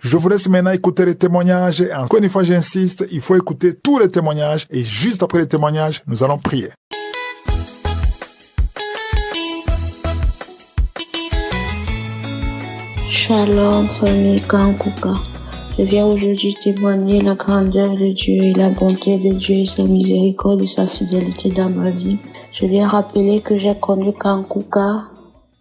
Je vous laisse maintenant écouter les témoignages. Et encore une fois, j'insiste, il faut écouter tous les témoignages. Et juste après les témoignages, nous allons prier. Shalom, famille Kankuka. Je viens aujourd'hui témoigner la grandeur de Dieu et la bonté de Dieu et sa miséricorde et sa fidélité dans ma vie. Je viens rappeler que j'ai connu Kankuka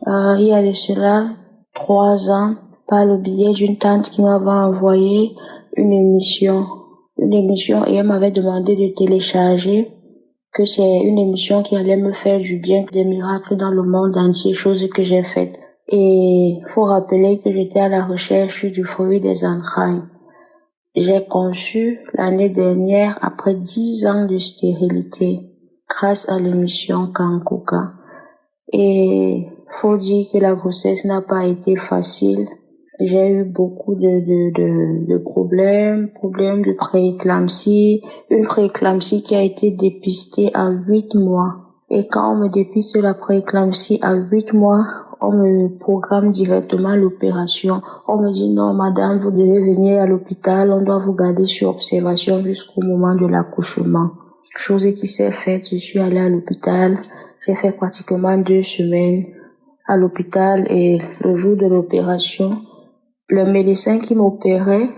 il y a de cela 3 ans par le biais d'une tante qui m'avait envoyé une émission et elle m'avait demandé de télécharger, que c'est une émission qui allait me faire du bien, des miracles dans le monde entier, chose que j'ai faite. Et faut rappeler que j'étais à la recherche du fruit des entrailles. J'ai conçu l'année dernière après 10 ans de stérilité grâce à l'émission Kankuka. Et faut dire que la grossesse n'a pas été facile. J'ai eu beaucoup de problèmes de prééclampsie, une prééclampsie qui a été dépistée à 8 mois. Et quand on me dépiste la prééclampsie à 8 mois, on me programme directement l'opération. On me dit non, madame, vous devez venir à l'hôpital, on doit vous garder sur observation jusqu'au moment de l'accouchement. Chose qui s'est faite, je suis allée à l'hôpital, j'ai fait pratiquement 2 semaines à l'hôpital et le jour de l'opération, le médecin qui m'opérait,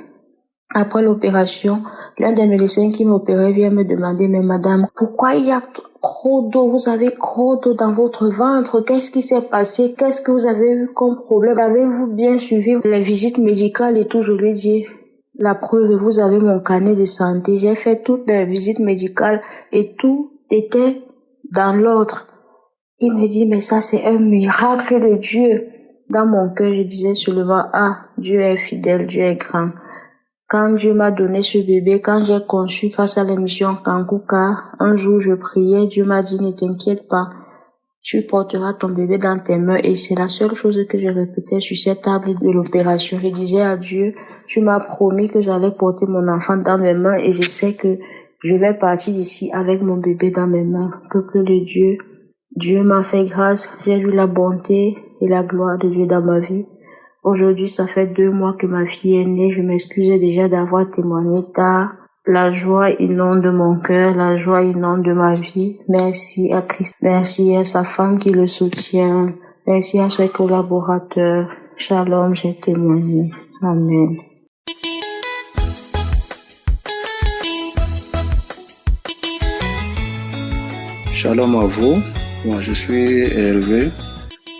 après l'opération, l'un des médecins qui m'opérait vient me demander, mais madame, pourquoi il y a trop d'eau, vous avez trop d'eau dans votre ventre, qu'est-ce qui s'est passé, qu'est-ce que vous avez eu comme problème, avez-vous bien suivi les visites médicales et tout, je lui ai dit, la preuve, vous avez mon carnet de santé, j'ai fait toutes les visites médicales et tout était dans l'ordre. Il me dit, mais ça c'est un miracle de Dieu. Dans mon cœur, je disais seulement, Dieu est fidèle, Dieu est grand. Quand Dieu m'a donné ce bébé, quand j'ai conçu grâce à l'émission Kankuka, un jour je priais, Dieu m'a dit, ne t'inquiète pas, tu porteras ton bébé dans tes mains. Et c'est la seule chose que je répétais sur cette table de l'opération. Je disais à Dieu, tu m'as promis que j'allais porter mon enfant dans mes mains et je sais que je vais partir d'ici avec mon bébé dans mes mains. Peuple de Dieu, Dieu m'a fait grâce, j'ai vu la bonté et la gloire de Dieu dans ma vie. Aujourd'hui, ça fait 2 mois que ma fille est née. Je m'excusais déjà d'avoir témoigné tard. La joie inonde mon cœur, la joie inonde ma vie. Merci à Christ, merci à sa femme qui le soutient, merci à ses collaborateurs. Shalom, j'ai témoigné. Amen. Shalom à vous, moi je suis Hervé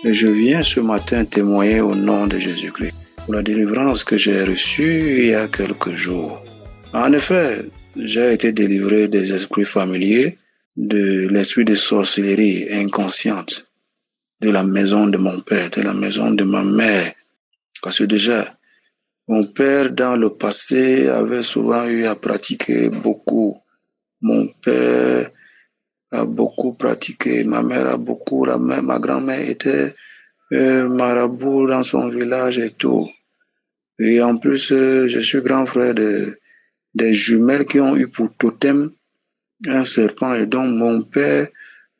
et je viens ce matin témoigner au nom de Jésus-Christ pour la délivrance que j'ai reçue il y a quelques jours. En effet, j'ai été délivré des esprits familiers, de l'esprit de sorcellerie inconsciente, de la maison de mon père, de la maison de ma mère. Parce que déjà, mon père dans le passé avait souvent eu à pratiquer beaucoup. Mon père a beaucoup pratiqué, ma mère a beaucoup, ma grand-mère était marabout dans son village et tout. Et en plus, je suis grand frère des jumelles qui ont eu pour totem un serpent et donc mon père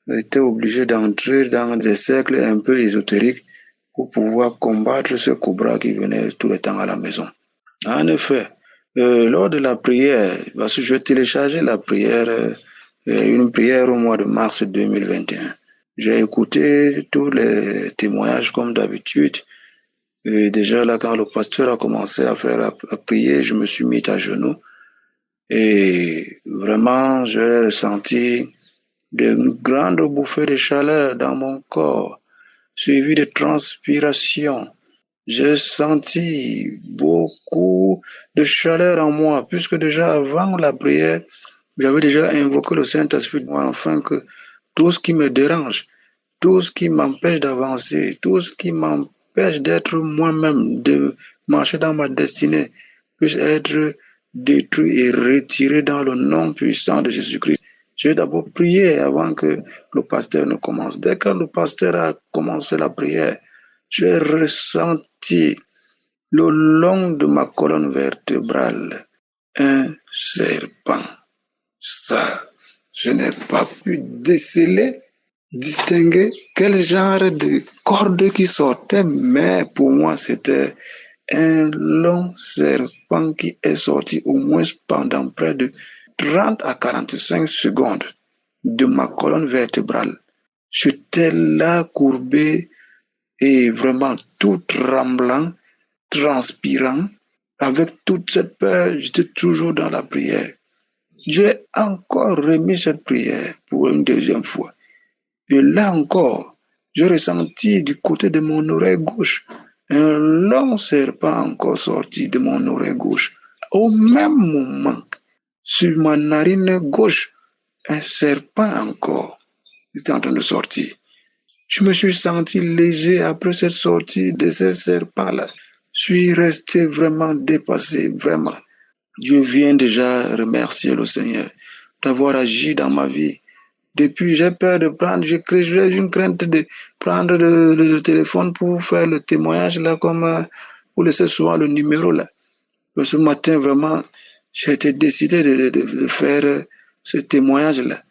était obligé d'entrer dans des cercles un peu ésotériques pour pouvoir combattre ce cobra qui venait tout le temps à la maison. En effet, lors de la prière, parce que je téléchargeais la prière, une prière au mois de mars 2021. J'ai écouté tous les témoignages comme d'habitude. Et déjà là, quand le pasteur a commencé à prier, je me suis mis à genoux. Et vraiment, j'ai ressenti de grandes bouffées de chaleur dans mon corps, suivies de transpiration. J'ai senti beaucoup de chaleur en moi, puisque déjà avant la prière, j'avais déjà invoqué le Saint-Esprit moi, afin que tout ce qui me dérange, tout ce qui m'empêche d'avancer, tout ce qui m'empêche d'être moi-même, de marcher dans ma destinée, puisse être détruit et retiré dans le nom puissant de Jésus-Christ. J'ai d'abord prié avant que le pasteur ne commence. Dès que le pasteur a commencé la prière, j'ai ressenti le long de ma colonne vertébrale un serpent. Ça, je n'ai pas pu distinguer quel genre de corde qui sortait, mais pour moi, c'était un long serpent qui est sorti au moins pendant près de 30 à 45 secondes de ma colonne vertébrale. J'étais là courbé et vraiment tout tremblant, transpirant. Avec toute cette peur, j'étais toujours dans la prière. J'ai encore remis cette prière pour une deuxième fois. Et là encore, j'ai ressenti du côté de mon oreille gauche un long serpent encore sorti de mon oreille gauche. Au même moment, sur ma narine gauche, un serpent encore était en train de sortir. Je me suis senti léger après cette sortie de ce serpent-là. Je suis resté vraiment dépassé, vraiment. Je viens déjà remercier le Seigneur d'avoir agi dans ma vie. Depuis, j'ai peur de prendre, j'ai une crainte de prendre le téléphone pour faire le témoignage là, comme vous laissez souvent le numéro là. Mais ce matin, vraiment, j'ai été décidé de faire ce témoignage là.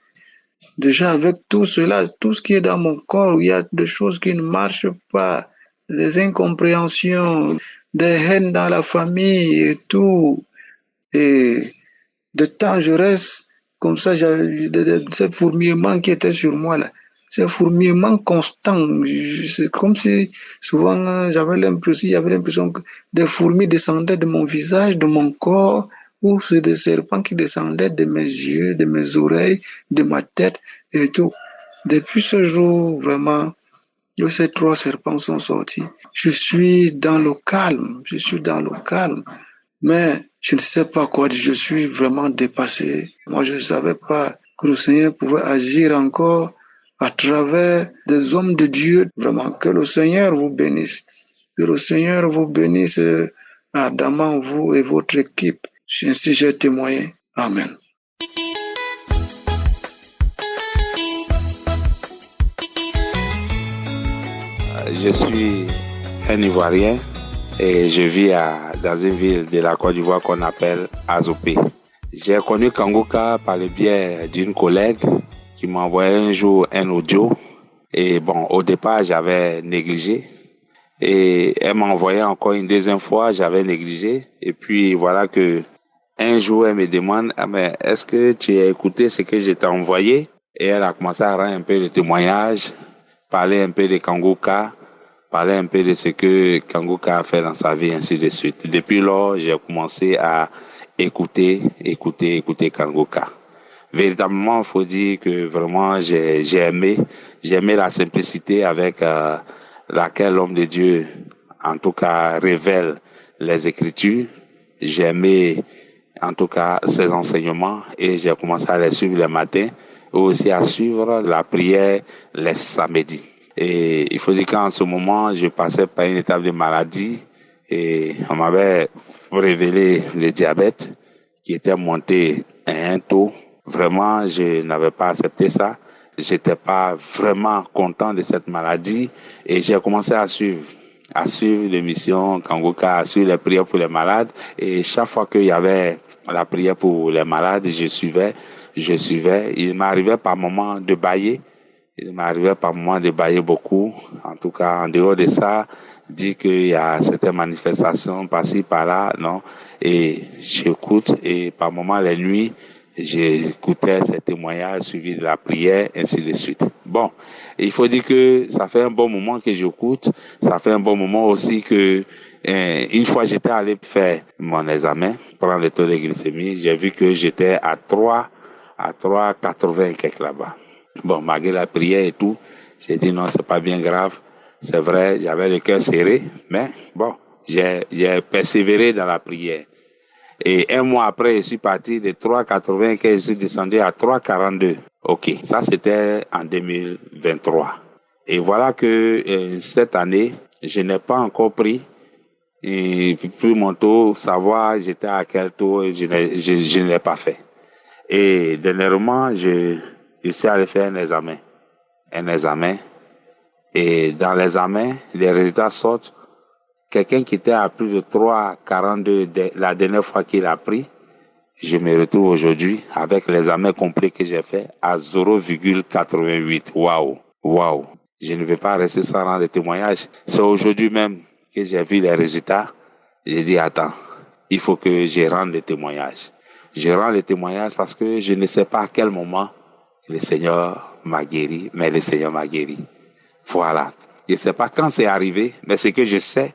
Déjà, avec tout cela, tout ce qui est dans mon corps, il y a des choses qui ne marchent pas, des incompréhensions, des haines dans la famille et tout. Et de temps, je reste comme ça, j'avais ce fourmillement qui était sur moi là. Ce fourmillement constant. C'est comme si souvent il y avait l'impression que des fourmis descendaient de mon visage, de mon corps, ou c'est des serpents qui descendaient de mes yeux, de mes oreilles, de ma tête et tout. Depuis ce jour, vraiment, ces 3 serpents sont sortis. Je suis dans le calme. Mais je ne sais pas quoi dire, je suis vraiment dépassé. Moi, je ne savais pas que le Seigneur pouvait agir encore à travers des hommes de Dieu. Vraiment, que le Seigneur vous bénisse. Que le Seigneur vous bénisse ardemment, vous et votre équipe. Ainsi, j'ai témoigné. Amen. Je suis un Ivoirien et je vis dans une ville de la Côte d'Ivoire qu'on appelle Azopé. J'ai connu Kangouka par le biais d'une collègue qui m'a envoyé un jour un audio. Et bon, au départ, j'avais négligé. Et elle m'a envoyé encore une deuxième fois, j'avais négligé. Et puis voilà que un jour, elle me demande, mais est-ce que tu as écouté ce que je t'ai envoyé? Et elle a commencé à rendre un peu de témoignage, parler un peu de Kangouka, parler un peu de ce que Kangouka a fait dans sa vie, ainsi de suite. Depuis lors, j'ai commencé à écouter Kangouka. Véritablement, il faut dire que vraiment, j'ai aimé la simplicité avec laquelle l'homme de Dieu, en tout cas, révèle les Écritures. J'ai aimé, en tout cas, ses enseignements et j'ai commencé à les suivre le matin et aussi à suivre la prière les samedis. Et il faut dire qu'en ce moment, je passais par une étape de maladie et on m'avait révélé le diabète qui était monté à un taux. Vraiment, je n'avais pas accepté ça. J'étais pas vraiment content de cette maladie et j'ai commencé à suivre l'émission Kangouka, à suivre les prières pour les malades. Et chaque fois qu'il y avait la prière pour les malades, je suivais. Il m'arrivait par moments de bâiller. Beaucoup. En tout cas, en dehors de ça, dit qu'il y a certaines manifestations par-ci, par-là, non. Et j'écoute et par moments, les nuits, j'écoutais ces témoignages suivis de la prière, ainsi de suite. Bon, il faut dire que ça fait un bon moment que j'écoute. Ça fait un bon moment aussi que une fois j'étais allé faire mon examen, prendre le taux de glycémie, j'ai vu que j'étais à 3,80 quelque là-bas. Bon, malgré la prière et tout, j'ai dit non, c'est pas bien grave. C'est vrai, j'avais le cœur serré, mais bon, j'ai persévéré dans la prière. Et un mois après, je suis parti de 3,80 que je suis descendu à 3,42. Ok, ça c'était en 2023. Et voilà que cette année, je n'ai pas encore pris mon taux, savoir j'étais à quel taux, je ne l'ai pas fait. Et dernièrement, je suis allé faire un examen. Et dans l'examen, les résultats sortent. Quelqu'un qui était à plus de 3,42 la dernière fois qu'il a pris, je me retrouve aujourd'hui avec l'examen complet que j'ai fait à 0,88. Waouh. Je ne vais pas rester sans rendre témoignage. C'est aujourd'hui même que j'ai vu les résultats J'ai dit, attends, il faut que je rende le témoignage. Je rends le témoignage parce que je ne sais pas à quel moment le Seigneur m'a guéri, mais le Seigneur m'a guéri. Voilà. Je ne sais pas quand c'est arrivé, mais ce que je sais,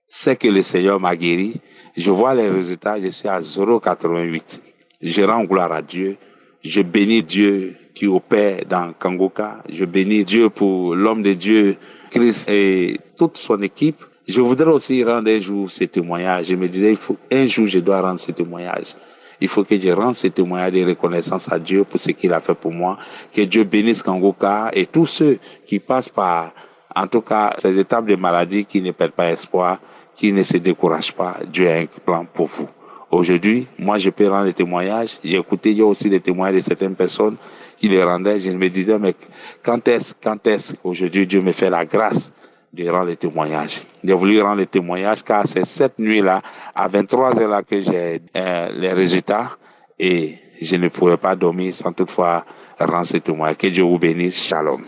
c'est que le Seigneur m'a guéri. Je vois les résultats, je suis à 0,88. Je rends gloire à Dieu. Je bénis Dieu qui opère dans Kangoka. Je bénis Dieu pour l'homme de Dieu, Christ et toute son équipe. Je voudrais aussi rendre un jour ce témoignage. Je me disais, un jour je dois rendre ce témoignage. Il faut que je rende ce témoignage de reconnaissance à Dieu pour ce qu'il a fait pour moi. Que Dieu bénisse Kangoka et tous ceux qui passent par, en tout cas, ces étapes de maladie, qui ne perdent pas espoir, qui ne se découragent pas. Dieu a un plan pour vous. Aujourd'hui, moi, je peux rendre des témoignages. J'ai écouté, il y a aussi des témoignages de certaines personnes qui les rendaient. Je me disais, mais quand est-ce aujourd'hui Dieu me fait la grâce de rendre des témoignages. J'ai voulu rendre des témoignages car c'est cette nuit-là, à 23h là, que j'ai les résultats et je ne pourrais pas dormir sans toutefois rendre ces témoignages. Que Dieu vous bénisse. Shalom.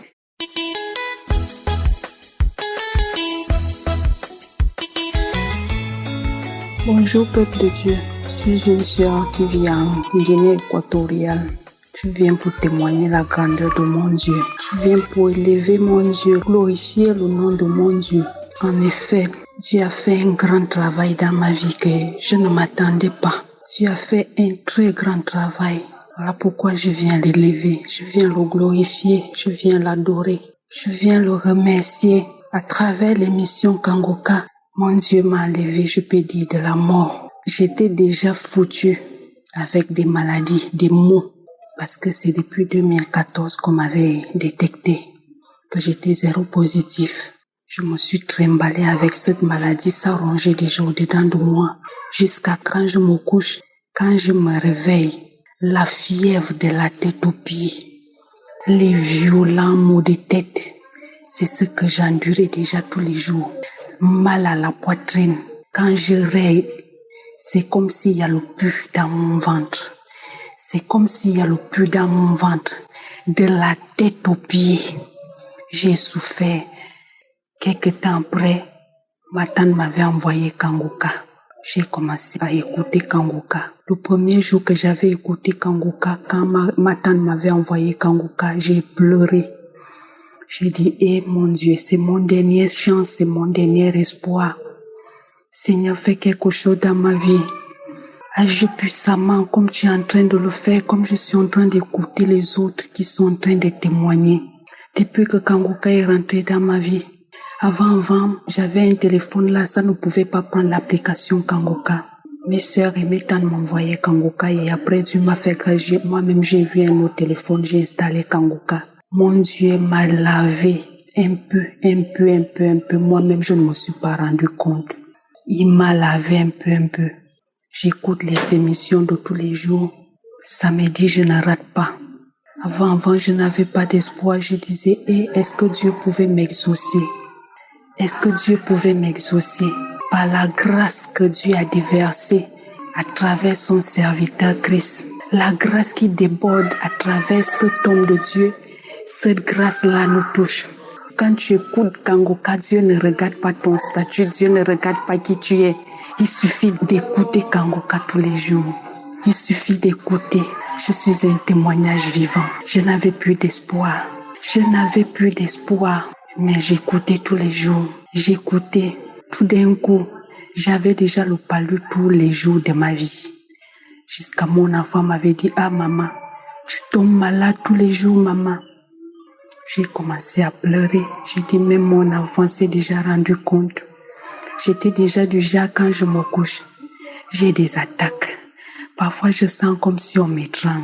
Bonjour peuple de Dieu, je suis une sœur qui vient en Guinée équatoriale. Je viens pour témoigner la grandeur de mon Dieu. Je viens pour élever mon Dieu, glorifier le nom de mon Dieu. En effet, Dieu a fait un grand travail dans ma vie que je ne m'attendais pas. Dieu a fait un très grand travail. Voilà pourquoi je viens l'élever, je viens le glorifier, je viens l'adorer, je viens le remercier. À travers l'émission Kangoka, mon Dieu m'a enlevé, je peux dire, de la mort. J'étais déjà foutu avec des maladies, des maux. Parce que c'est depuis 2014 qu'on m'avait détecté que j'étais séropositif. Je me suis trimballée avec cette maladie, ça rongeait déjà au-dedans de moi. Jusqu'à quand je me couche, quand je me réveille, la fièvre de la tête aux pieds, les violents maux de tête, c'est ce que j'endurais déjà tous les jours. Mal à la poitrine, quand je rêve, c'est comme s'il y a le pus dans mon ventre. C'est comme s'il y a le pus dans mon ventre, de la tête aux pieds. J'ai souffert. Quelque temps après, ma tante m'avait envoyé Kangoka. J'ai commencé à écouter Kangoka. Le premier jour que j'avais écouté Kangoka, quand ma tante m'avait envoyé Kangoka, j'ai pleuré. J'ai dit, mon Dieu, c'est mon dernière chance, c'est mon dernier espoir. Seigneur, fais quelque chose dans ma vie. Agis puissamment comme tu es en train de le faire, comme je suis en train d'écouter les autres qui sont en train de témoigner. Depuis que Kangoka est rentré dans ma vie, avant, j'avais un téléphone là, ça ne pouvait pas prendre l'application Kangoka. Mes soeurs et mes tantes m'envoyaient Kangoka et après Dieu m'a fait que moi-même j'ai vu un autre téléphone, j'ai installé Kangoka. Mon Dieu m'a lavé un peu. Moi-même je ne me suis pas rendu compte. Il m'a lavé un peu. J'écoute les émissions de tous les jours. Samedi, je ne rate pas. Avant, je n'avais pas d'espoir. Je disais, est-ce que Dieu pouvait m'exaucer? Est-ce que Dieu pouvait m'exaucer? Par la grâce que Dieu a déversée à travers son serviteur Christ. La grâce qui déborde à travers cet homme de Dieu. Cette grâce-là nous touche. Quand tu écoutes Kangoka, Dieu ne regarde pas ton statut. Dieu ne regarde pas qui tu es. Il suffit d'écouter Kangoka tous les jours. Il suffit d'écouter. Je suis un témoignage vivant. Je n'avais plus d'espoir. Mais j'écoutais tous les jours. J'écoutais. Tout d'un coup, j'avais déjà le palu tous les jours de ma vie. Jusqu'à mon enfant m'avait dit, maman, tu tombes malade tous les jours, maman. J'ai commencé à pleurer. J'ai dit, même mon enfant s'est déjà rendu compte. J'étais déjà du genre quand je me couche. J'ai des attaques. Parfois, je sens comme si on m'étrangle.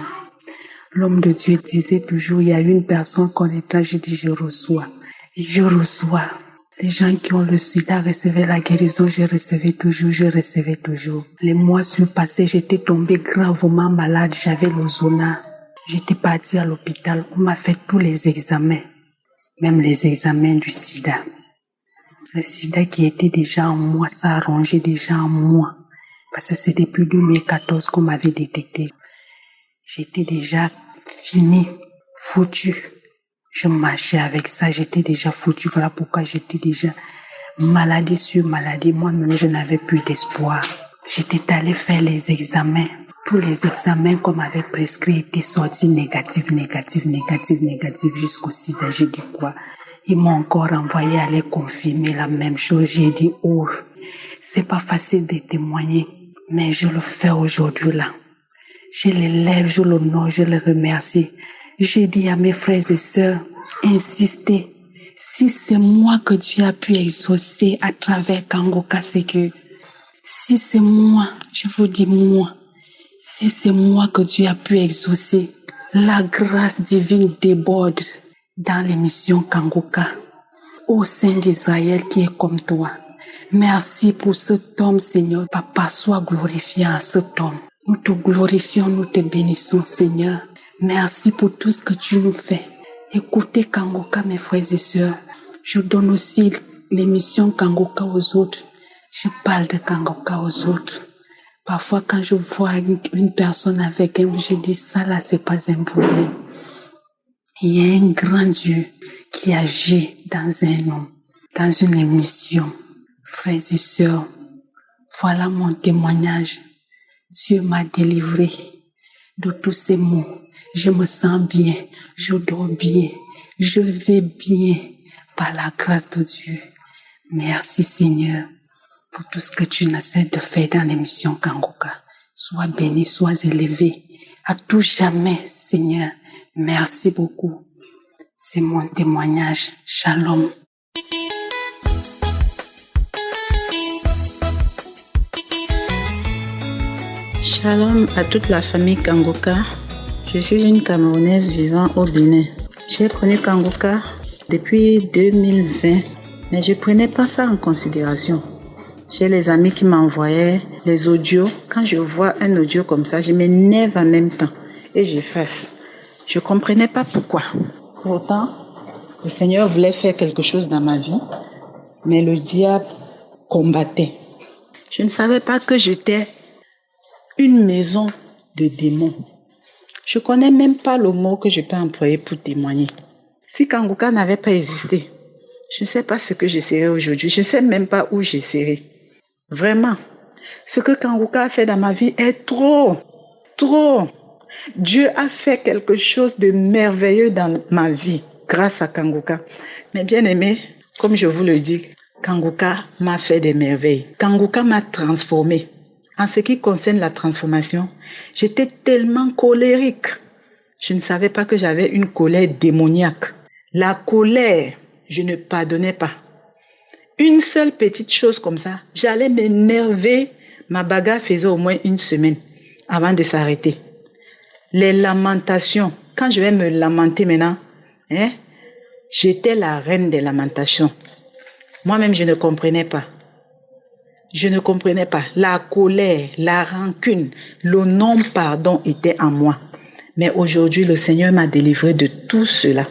L'homme de Dieu disait toujours, il y a une personne qu'on étrangle. Je dis, je reçois. Les gens qui ont le sida recevaient la guérison. Je recevais toujours. Les mois passés, j'étais tombée gravement malade. J'avais le zona. J'étais partie à l'hôpital. On m'a fait tous les examens. Même les examens du sida. Le sida qui était déjà en moi, ça a rongé déjà en moi. Parce que c'est depuis 2014 qu'on m'avait détecté. J'étais déjà finie, foutue. Je marchais avec ça, j'étais déjà foutue. Voilà pourquoi j'étais déjà Maladie sur maladie, moi-même, je n'avais plus d'espoir. J'étais allée faire les examens. Tous les examens qu'on m'avait prescrits étaient sortis négatifs jusqu'au sida. J'ai dit quoi? Ils m'ont encore envoyé aller confirmer la même chose. J'ai dit, oh, c'est pas facile de témoigner, mais je le fais aujourd'hui là. Je les lève, je l'honore, je les remercie. J'ai dit à mes frères et sœurs, insistez. Si c'est moi que Dieu a pu exaucer à travers Kangoka, c'est que si c'est moi, je vous dis moi, si c'est moi que Dieu a pu exaucer, la grâce divine déborde dans l'émission Kangoka. Ô Saint d'Israël qui est comme toi, merci pour cet homme, Seigneur. Papa, sois glorifié en cet homme. Nous te glorifions, nous te bénissons, Seigneur. Merci pour tout ce que tu nous fais. Écoutez Kangoka, mes frères et sœurs. Je donne aussi l'émission Kangoka aux autres. Je parle de Kangoka aux autres. Parfois, quand je vois une personne avec elle, je dis ça là, c'est pas un problème. Il y a un grand Dieu qui agit dans un homme, dans une émission. Frères et sœurs, voilà mon témoignage. Dieu m'a délivré de tous ces maux. Je me sens bien, je dors bien, je vais bien par la grâce de Dieu. Merci Seigneur pour tout ce que tu ne cesses de faire dans l'émission Kangoka. Sois béni, sois élevé à tout jamais, Seigneur. Merci beaucoup. C'est mon témoignage. Shalom. Shalom à toute la famille Kangoka. Je suis une Camerounaise vivant au Bénin. J'ai connu Kangoka depuis 2020, mais je ne prenais pas ça en considération. J'ai les amis qui m'envoyaient les audios. Quand je vois un audio comme ça, je m'énerve en même temps et j'efface. Je ne comprenais pas pourquoi. Pourtant, le Seigneur voulait faire quelque chose dans ma vie, mais le diable combattait. Je ne savais pas que j'étais une maison de démons. Je ne connais même pas le mot que je peux employer pour témoigner. Si Kangoka n'avait pas existé, je ne sais pas ce que je serais aujourd'hui. Je ne sais même pas où je serais. Vraiment, ce que Kangoka a fait dans ma vie est trop. Dieu a fait quelque chose de merveilleux dans ma vie grâce à Kangoka. Mais bien aimé, comme je vous le dis, Kangoka m'a fait des merveilles. Kangoka m'a transformé. En ce qui concerne la transformation, j'étais tellement colérique. Je ne savais pas que j'avais une colère démoniaque. La colère, je ne pardonnais pas. Une seule petite chose comme ça, j'allais m'énerver. Ma bagarre faisait au moins une semaine avant de s'arrêter. Les lamentations, quand je vais me lamenter maintenant, j'étais la reine des lamentations. Moi-même, je ne comprenais pas. Je ne comprenais pas. La colère, la rancune, le non-pardon était en moi. Mais aujourd'hui, le Seigneur m'a délivré de tout cela.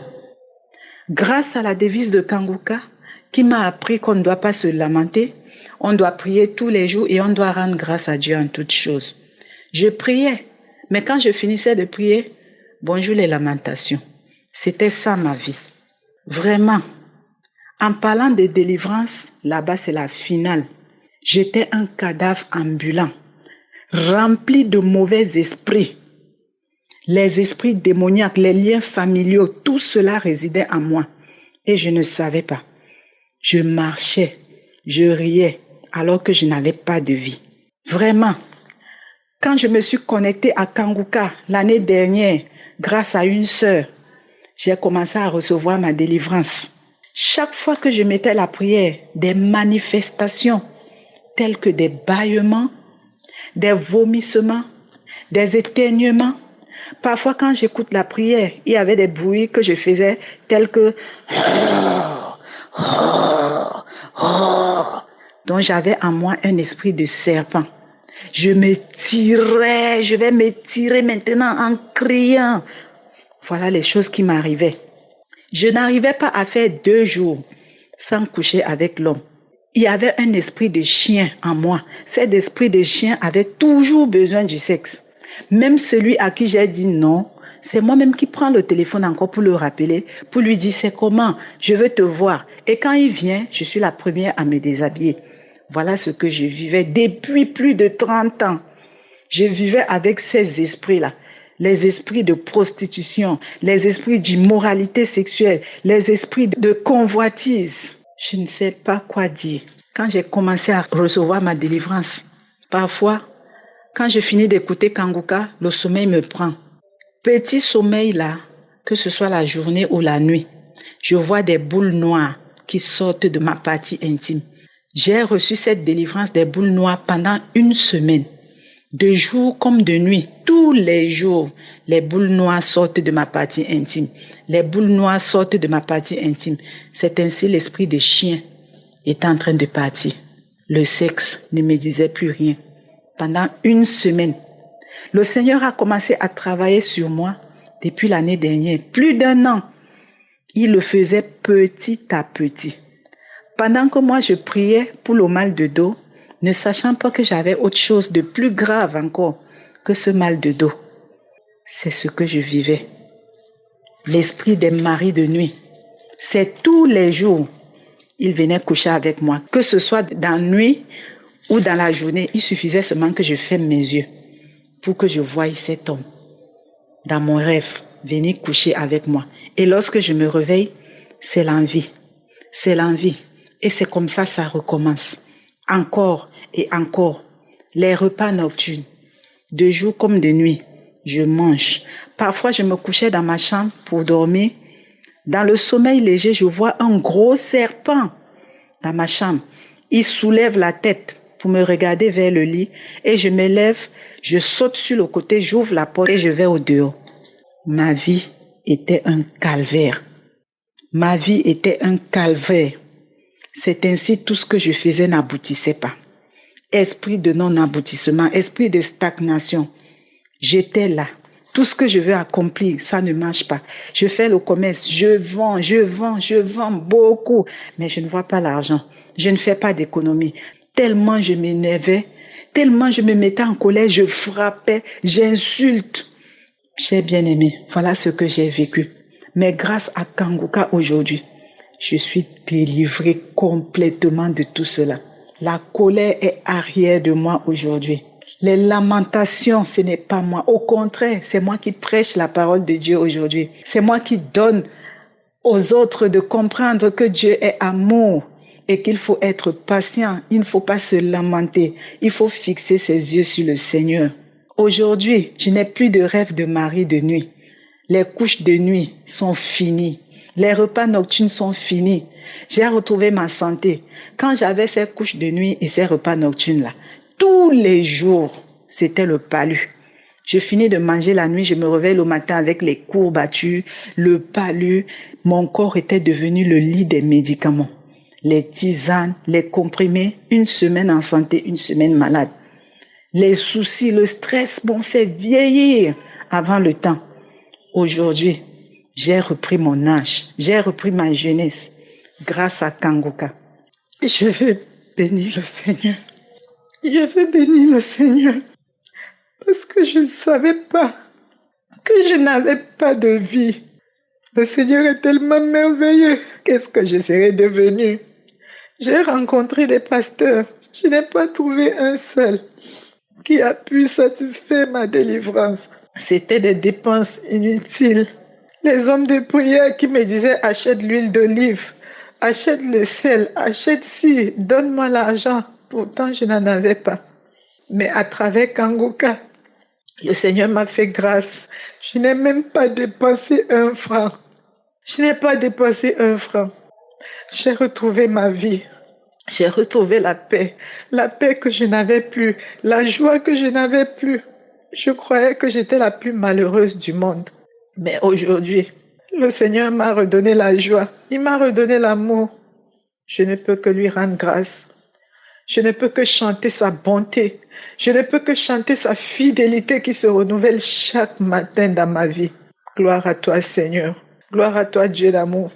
Grâce à la devise de Kangoka, qui m'a appris qu'on ne doit pas se lamenter, on doit prier tous les jours et on doit rendre grâce à Dieu en toutes choses. Je priais, mais quand je finissais de prier, bonjour les lamentations. C'était ça ma vie. Vraiment. En parlant de délivrance, là-bas c'est la finale. J'étais un cadavre ambulant, rempli de mauvais esprits. Les esprits démoniaques, les liens familiaux, tout cela résidait en moi. Et je ne savais pas. Je marchais, je riais, alors que je n'avais pas de vie. Vraiment, quand je me suis connectée à Kangoka l'année dernière, grâce à une sœur, j'ai commencé à recevoir ma délivrance. Chaque fois que je mettais la prière, des manifestations, tels que des bâillements, des vomissements, des éternuements. Parfois, quand j'écoute la prière, il y avait des bruits que je faisais tels que... Donc, j'avais en moi un esprit de serpent. Je vais m'étirer maintenant en criant. Voilà les choses qui m'arrivaient. Je n'arrivais pas à faire 2 jours sans coucher avec l'homme. Il y avait un esprit de chien en moi. Cet esprit de chien avait toujours besoin du sexe. Même celui à qui j'ai dit non, C'est moi-même qui prends le téléphone encore pour le rappeler, pour lui dire c'est comment, je veux te voir. Et quand il vient, je suis la première à me déshabiller. Voilà ce que je vivais depuis plus de 30 ans. Je vivais avec ces esprits-là. Les esprits de prostitution, les esprits d'immoralité sexuelle, les esprits de convoitise. Je ne sais pas quoi dire. Quand j'ai commencé à recevoir ma délivrance, parfois, quand je finis d'écouter Kanguka, le sommeil me prend. Petit sommeil là, que ce soit la journée ou la nuit, je vois des boules noires qui sortent de ma partie intime. J'ai reçu cette délivrance des boules noires pendant 1 semaine. De jour comme de nuit, tous les jours, les boules noires sortent de ma partie intime. Les boules noires sortent de ma partie intime. C'est ainsi l'esprit des chiens est en train de partir. Le sexe ne me disait plus rien. Pendant 1 semaine, le Seigneur a commencé à travailler sur moi depuis l'année dernière. Plus d'1 an, il le faisait petit à petit. Pendant que moi je priais pour le mal de dos, ne sachant pas que j'avais autre chose de plus grave encore que ce mal de dos. C'est ce que je vivais. L'esprit des maris de nuit. C'est tous les jours, il venait coucher avec moi. Que ce soit dans la nuit ou dans la journée, il suffisait seulement que je ferme mes yeux pour que je voie cet homme. Dans mon rêve, venir coucher avec moi. Et lorsque je me réveille, c'est l'envie. C'est l'envie. Et c'est comme ça recommence. Encore et encore. Les repas nocturnes. De jour comme de nuit, je mange. Parfois, je me couchais dans ma chambre pour dormir. Dans le sommeil léger, je vois un gros serpent dans ma chambre. Il soulève la tête pour me regarder vers le lit et je me lève, je saute sur le côté, j'ouvre la porte et je vais au dehors. Ma vie était un calvaire. Ma vie était un calvaire. C'est ainsi tout ce que je faisais n'aboutissait pas. Esprit de non-aboutissement, esprit de stagnation. J'étais là. Tout ce que je veux accomplir, ça ne marche pas. Je fais le commerce, je vends beaucoup, mais je ne vois pas l'argent. Je ne fais pas d'économie. Tellement je m'énervais, tellement je me mettais en colère, je frappais, j'insulte. J'ai bien aimé, voilà ce que j'ai vécu. Mais grâce à Kanguka aujourd'hui, je suis délivrée complètement de tout cela. La colère est arrière de moi aujourd'hui. Les lamentations, ce n'est pas moi. Au contraire, c'est moi qui prêche la parole de Dieu aujourd'hui. C'est moi qui donne aux autres de comprendre que Dieu est amour et qu'il faut être patient. Il ne faut pas se lamenter. Il faut fixer ses yeux sur le Seigneur. Aujourd'hui, je n'ai plus de rêve de mari de nuit. Les couches de nuit sont finies. Les repas nocturnes sont finis. J'ai retrouvé ma santé. Quand j'avais ces couches de nuit et ces repas nocturnes-là, tous les jours, c'était le palu. Je finis de manger la nuit, je me réveille le matin avec les courbatures, le palu. Mon corps était devenu le lit des médicaments. Les tisanes, les comprimés, 1 semaine en santé, 1 semaine malade. Les soucis, le stress m'ont fait vieillir avant le temps. Aujourd'hui, j'ai repris mon âge, j'ai repris ma jeunesse grâce à Kanguka. Je veux bénir le Seigneur. Je veux bénir le Seigneur parce que je ne savais pas que je n'avais pas de vie. Le Seigneur est tellement merveilleux. Qu'est-ce que je serais devenue? J'ai rencontré des pasteurs. Je n'ai pas trouvé un seul qui a pu satisfaire ma délivrance. C'était des dépenses inutiles. Les hommes de prière qui me disaient achète l'huile d'olive, achète le sel, achète ci, donne-moi l'argent. Pourtant, je n'en avais pas. Mais à travers Kanguka, le Seigneur m'a fait grâce. Je n'ai même pas dépensé 1 franc. Je n'ai pas dépensé 1 franc. J'ai retrouvé ma vie. J'ai retrouvé la paix que je n'avais plus, la joie que je n'avais plus. Je croyais que j'étais la plus malheureuse du monde. Mais aujourd'hui, le Seigneur m'a redonné la joie. Il m'a redonné l'amour. Je ne peux que lui rendre grâce. Je ne peux que chanter sa bonté. Je ne peux que chanter sa fidélité qui se renouvelle chaque matin dans ma vie. Gloire à toi, Seigneur. Gloire à toi, Dieu d'amour.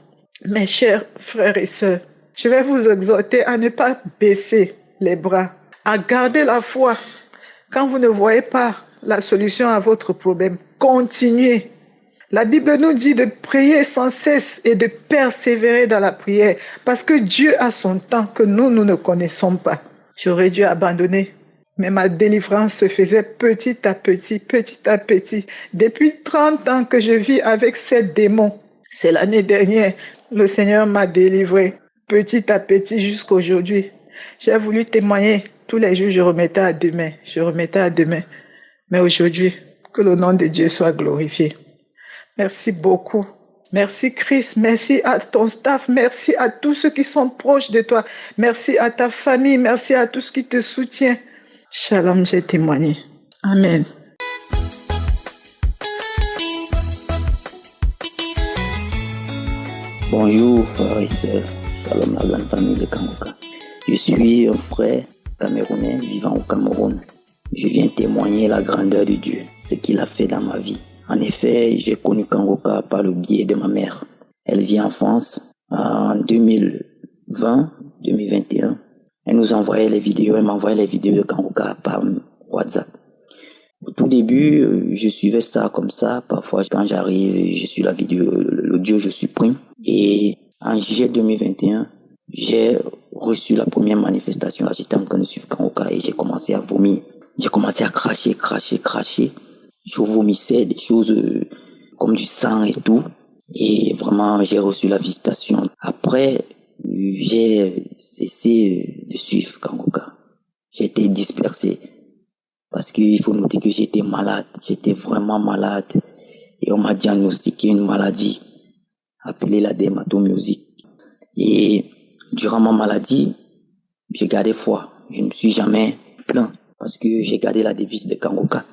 Mes chers frères et sœurs, je vais vous exhorter à ne pas baisser les bras, à garder la foi. Quand vous ne voyez pas la solution à votre problème, continuez. La Bible nous dit de prier sans cesse et de persévérer dans la prière parce que Dieu a son temps que nous ne connaissons pas. J'aurais dû abandonner, mais ma délivrance se faisait petit à petit, petit à petit. Depuis 30 ans que je vis avec ces démons. C'est l'année dernière, le Seigneur m'a délivré petit à petit jusqu'à aujourd'hui. J'ai voulu témoigner. Tous les jours, je remettais à demain. Mais aujourd'hui, que le nom de Dieu soit glorifié. Merci beaucoup. Merci Christ. Merci à ton staff. Merci à tous ceux qui sont proches de toi. Merci à ta famille. Merci à tous qui te soutiennent. Shalom, j'ai témoigné. Amen. Bonjour frères et sœurs. Shalom la grande famille de Kangoka. Je suis un frère camerounais vivant au Cameroun. Je viens témoigner la grandeur de Dieu, ce qu'il a fait dans ma vie. En effet, j'ai connu Kangoka par le biais de ma mère. Elle vit en France en 2020-2021. Elle nous envoyait les vidéos, elle m'envoyait les vidéos de Kangoka par WhatsApp. Au tout début, je suivais ça comme ça. Parfois, quand j'arrive, je suis la vidéo, l'audio, je supprime. Et en juillet 2021, j'ai reçu la première manifestation. J'étais en train de suivre Kangoka et j'ai commencé à vomir. J'ai commencé à cracher. Je vomissais des choses comme du sang et tout. Et vraiment, j'ai reçu la visitation. Après, j'ai cessé de suivre Kangoka. J'ai été dispersé. Parce qu'il faut noter que j'étais malade. J'étais vraiment malade. Et on m'a diagnostiqué une maladie appelée la dermatomyosite. Et durant ma maladie, j'ai gardé foi. Je ne me suis jamais plaint parce que j'ai gardé la devise de Kangoka.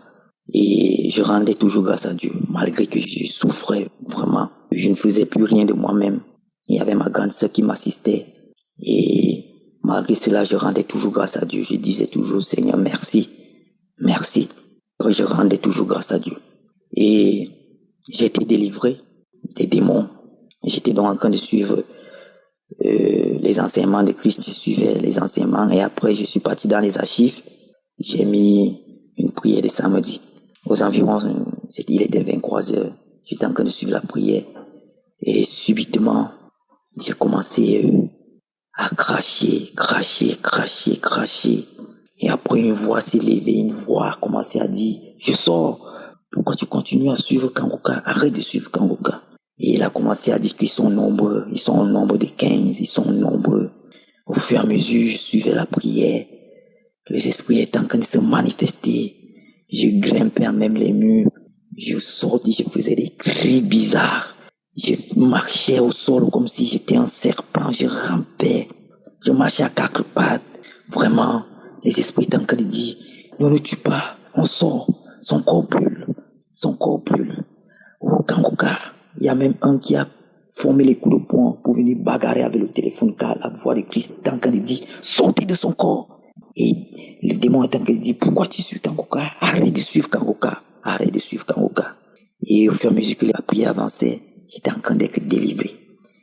Et je rendais toujours grâce à Dieu, malgré que je souffrais vraiment. Je ne faisais plus rien de moi-même. Il y avait ma grande sœur qui m'assistait. Et malgré cela, je rendais toujours grâce à Dieu. Je disais toujours, Seigneur, merci. Merci. Je rendais toujours grâce à Dieu. Et j'ai été délivré des démons. J'étais donc en train de suivre les enseignements de Christ. Je suivais les enseignements et après je suis parti dans les archives. J'ai mis une prière de samedi. Aux environs, il était 23h. J'étais en train de suivre la prière. Et subitement, j'ai commencé à cracher. Et après, une voix s'est levée, une voix a commencé à dire, je sors. Pourquoi tu continues à suivre Kangoka? Arrête de suivre Kangoka. Et il a commencé à dire qu'ils sont nombreux. Ils sont au nombre de 15. Ils sont nombreux. Au fur et à mesure, je suivais la prière. Les esprits étaient en train de se manifester. Je grimpais même les murs. Je sortais, je faisais des cris bizarres. Je marchais au sol comme si j'étais un serpent. Je rampais. Je marchais à 4 pattes. Vraiment, les esprits étaient en train de dire, ne nous tue pas. On sort. Son corps brûle. Au Kangoka, il y a même un qui a formé les coups de poing pour venir bagarrer avec le téléphone car la voix de Christ est en train de dire, sortez de son corps. Et le démon est en train de dire, pourquoi tu suis Kangoka? Arrête de suivre Kangoka. Et au fur et à mesure que la prière avançait, j'étais en train d'être délivré.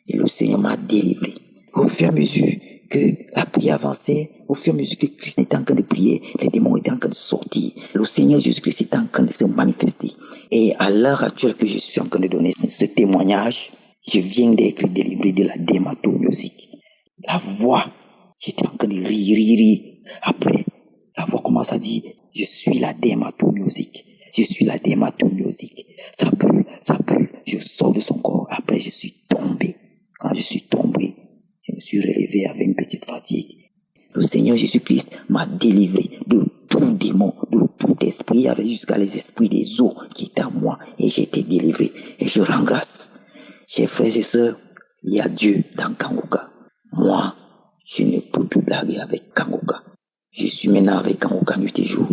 Et le Seigneur m'a délivré. Au fur et à mesure que la prière avançait, au fur et à mesure que Christ était en train de prier, les démons étaient en train de sortir. Le Seigneur Jésus-Christ était en train de se manifester. Et à l'heure actuelle que je suis en train de donner ce témoignage, je viens d'être délivré de la dermatomyosite. La voix, j'étais en train de rire. Après, la voix commence à dire, je suis la dermatomyosite. Ça brûle. Je sors de son corps. Après, je suis tombé. Quand je suis tombé, je me suis relevé avec une petite fatigue. Le Seigneur Jésus-Christ m'a délivré de tout démon, de tout esprit. Il y avait jusqu'à les esprits des eaux qui étaient en moi. Et j'ai été délivré. Et je rends grâce. Chers frères et sœurs, il y a Dieu dans Kangoka. Moi, je ne peux plus blaguer avec Kangoka. Je suis maintenant avec Kangoka nuit et jour.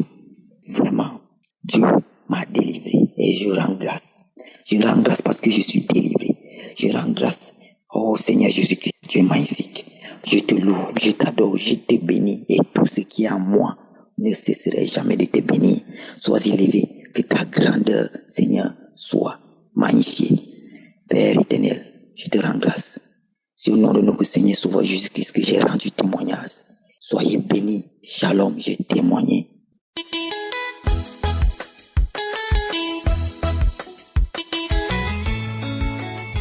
Vraiment, Dieu m'a délivré. Et je rends grâce. Je rends grâce parce que je suis délivré. Je rends grâce. Oh Seigneur Jésus-Christ, tu es magnifique. Je te loue, je t'adore, je te bénis. Et tout ce qui est en moi ne cesserait jamais de te bénir. Sois élevé, que ta grandeur, Seigneur, soit magnifiée. Père éternel, je te rends grâce. C'est au nom de notre Seigneur Sauveur Jésus-Christ que j'ai rendu témoignage. Soyez bénis. Shalom, j'ai témoigné.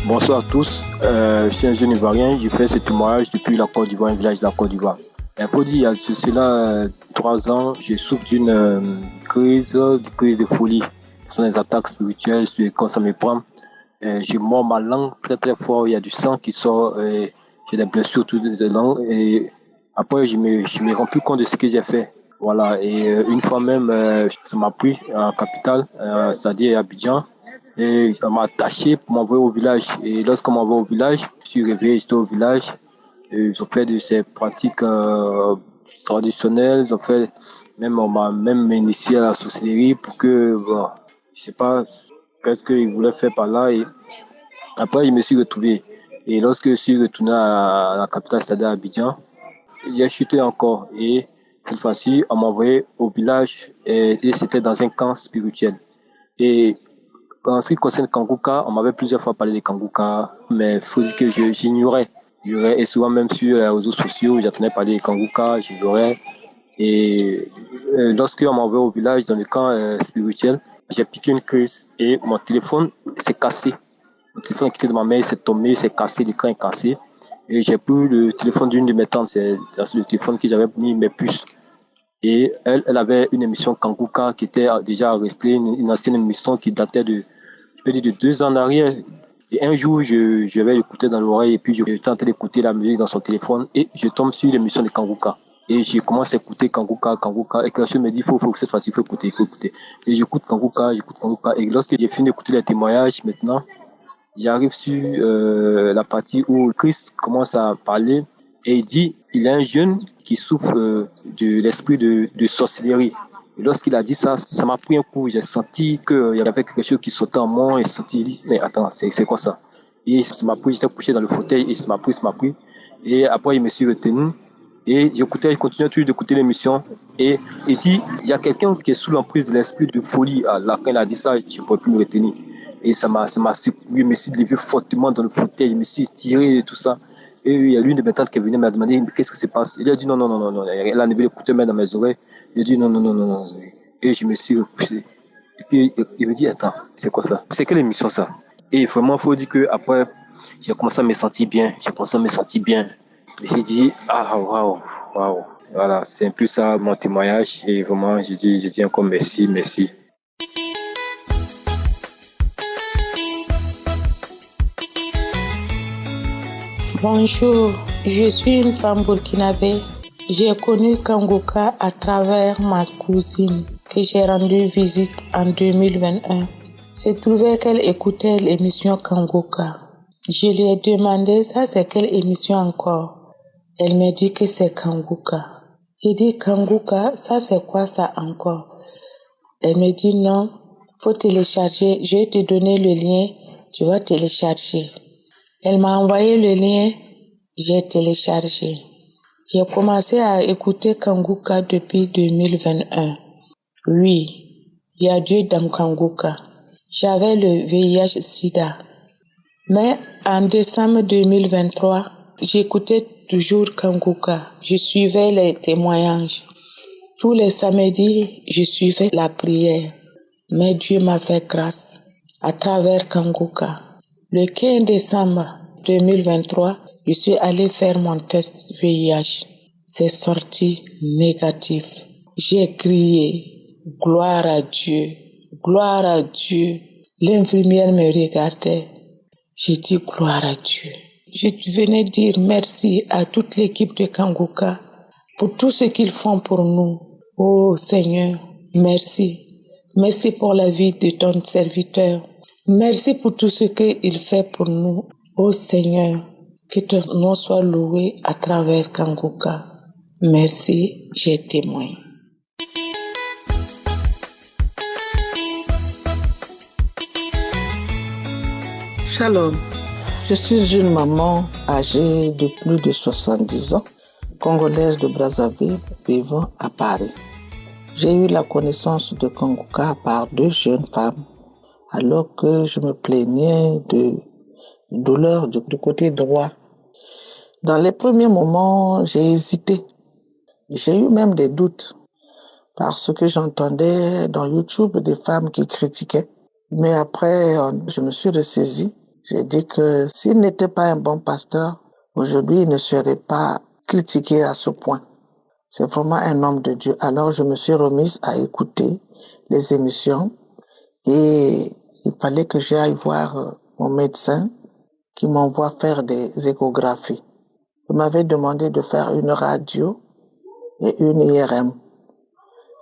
Bonsoir à tous. Je suis un jeune Ivoirien. Je fais ce témoignage depuis la Côte d'Ivoire, un village de la Côte d'Ivoire. Il y a cela 3 ans, je souffre d'une crise de folie. Ce sont des attaques spirituelles, quand ça me prend. Je mords ma langue très très fort, il y a du sang qui sort, j'ai des blessures toutes les langues. Et après, je me rends plus compte de ce que j'ai fait. Voilà, et une fois même, ça m'a pris en capitale, c'est-à-dire à Abidjan. Et on m'a attaché pour m'envoyer au village. Et lorsqu'on m'a envoyé au village, je suis réveillé, j'étais au village. Ils ont fait de ces pratiques traditionnelles. Ils ont fait, on m'a même initié à la sorcellerie pour que, bon, je sais pas, qu'est-ce qu'ils voulaient faire par là. Et après, je me suis retrouvé. Et lorsque je suis retourné à la capitale, c'est-à-dire à Abidjan, j'ai chuté encore. Et cette fois-ci, on m'a envoyé au village et c'était dans un camp spirituel. Et en ce qui concerne Kanguka, on m'avait plusieurs fois parlé de Kanguka, mais il faut dire que j'ignorais. Et souvent même sur les réseaux sociaux, j'entendais parler de Kanguka, j'ignorais. Et lorsque on m'a envoyé au village dans le camp spirituel, j'ai piqué une crise et mon téléphone s'est cassé. Mon téléphone qui était de ma main s'est tombé, s'est cassé, l'écran est cassé. Et j'ai pris le téléphone d'une de mes tantes, c'est le téléphone que j'avais mis mes puces. Et elle avait une émission Kanguka qui était déjà restée, une ancienne émission qui datait de 2 ans en arrière. Et un jour, je vais l'écouter dans l'oreille et puis je tentais d'écouter la musique dans son téléphone et je tombe sur l'émission de Kanguka. Et je commence à écouter Kanguka. Et quelque chose me dit, faut cette fois-ci, il faut écouter. Et j'écoute Kanguka. Et lorsque j'ai fini d'écouter les témoignages, maintenant, j'arrive sur la partie où Christ commence à parler et il dit, il y a un jeune qui souffre de l'esprit de sorcellerie. Et lorsqu'il a dit ça, ça m'a pris un coup. J'ai senti qu'il y avait quelque chose qui sautait en moi et j'ai senti, mais attends, c'est quoi ça? Et ça m'a pris, j'étais couché dans le fauteuil et ça m'a pris. Et après, il me suis retenu. Et je continuais toujours d'écouter l'émission. Et il dit, il y a quelqu'un qui est sous l'emprise de l'esprit de folie. Là, quand il a dit ça, je ne pouvais plus me retenir. Et ça m'a secoué, je me suis levé fortement dans le fauteuil, je me suis tiré et tout ça. Et il y a l'une de mes tantes qui est venue me demander, mais qu'est-ce qui se passe? Il a dit, non. Elle a enlevé l'écouteur dans mes oreilles. Il a dit, non. Et je me suis recouché. Et puis, il me dit, attends, c'est quoi ça? C'est quelle émission ça? Et vraiment, il faut dire qu'après, j'ai commencé à me sentir bien. Je me suis dit, waouh. Voilà, c'est un peu ça mon témoignage. Et vraiment, je dis encore merci. Bonjour, je suis une femme burkinabé. J'ai connu Kanguka à travers ma cousine que j'ai rendu visite en 2021. C'est trouvé qu'elle écoutait l'émission Kanguka. Je lui ai demandé, ça c'est quelle émission encore? Elle m'a dit que c'est Kanguka. J'ai dit, Kanguka, ça c'est quoi ça encore? Elle me dit, non, faut télécharger. Je vais te donner le lien, tu vas télécharger. Elle m'a envoyé le lien, j'ai téléchargé. J'ai commencé à écouter Kanguka depuis 2021. Oui, il y a Dieu dans Kanguka. J'avais le VIH-Sida. Mais en décembre 2023, j'écoutais toujours Kanguka. Je suivais les témoignages. Tous les samedis, je suivais la prière. Mais Dieu m'a fait grâce à travers Kanguka. Le 15 décembre 2023, je suis allée faire mon test VIH. C'est sorti négatif. J'ai crié, gloire à Dieu, gloire à Dieu. L'infirmière me regardait. J'ai dit gloire à Dieu. Je venais dire merci à toute l'équipe de Kanguka pour tout ce qu'ils font pour nous. Oh Seigneur, merci. Merci pour la vie de ton serviteur. Merci pour tout ce qu'il fait pour nous. Oh Seigneur, que ton nom soit loué à travers Kanguka. Merci, j'ai témoin. Shalom, je suis une maman âgée de plus de 70 ans, congolaise de Brazzaville, vivant à Paris. J'ai eu la connaissance de Kanguka par 2 jeunes femmes, alors que je me plaignais de douleurs du côté droit. Dans les premiers moments, j'ai hésité. J'ai eu même des doutes parce que j'entendais dans YouTube des femmes qui critiquaient. Mais après, je me suis ressaisie J'ai dit que s'il n'était pas un bon pasteur, aujourd'hui, il ne serait pas critiqué à ce point. C'est vraiment un homme de Dieu. Alors, je me suis remise à écouter les émissions et il fallait que j'aille voir mon médecin qui m'envoie faire des échographies. Il m'avait demandé de faire une radio et une IRM.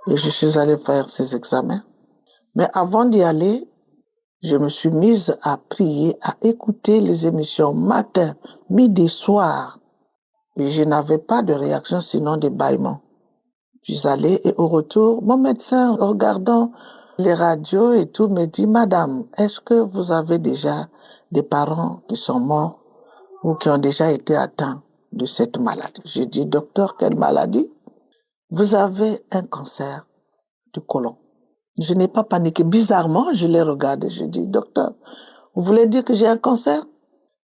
Et je suis allée faire ces examens. Mais avant d'y aller, je me suis mise à prier, à écouter les émissions matin, midi, soir. Et je n'avais pas de réaction sinon des bâillements. Je suis allée et au retour, mon médecin, regardant les radios et tout, me dit, Madame, est-ce que vous avez déjà des parents qui sont morts ou qui ont déjà été atteints de cette maladie? J'ai dit, docteur, quelle maladie? Vous avez un cancer du côlon. Je n'ai pas paniqué. Bizarrement, je l'ai regardé. Je dis, docteur, vous voulez dire que j'ai un cancer?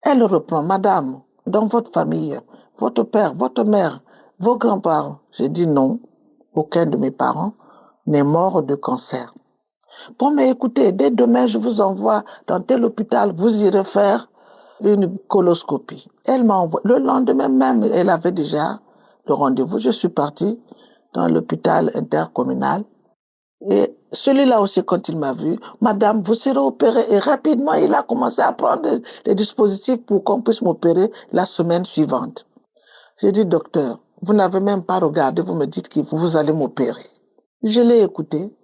Elle reprend, Madame, dans votre famille, votre père, votre mère, vos grands-parents. J'ai dit non, aucun de mes parents n'est mort de cancer. Bon, mais écoutez, dès demain, je vous envoie dans tel hôpital, vous irez faire une coloscopie. Elle m'a envoyé. Le lendemain même, elle avait déjà le rendez-vous. Je suis partie dans l'hôpital intercommunal. Et celui-là aussi, quand il m'a vu, Madame, vous serez opérée. Et rapidement, il a commencé à prendre les dispositifs pour qu'on puisse m'opérer la semaine suivante. J'ai dit, docteur, vous n'avez même pas regardé, vous me dites que vous allez m'opérer. Je l'ai écouté.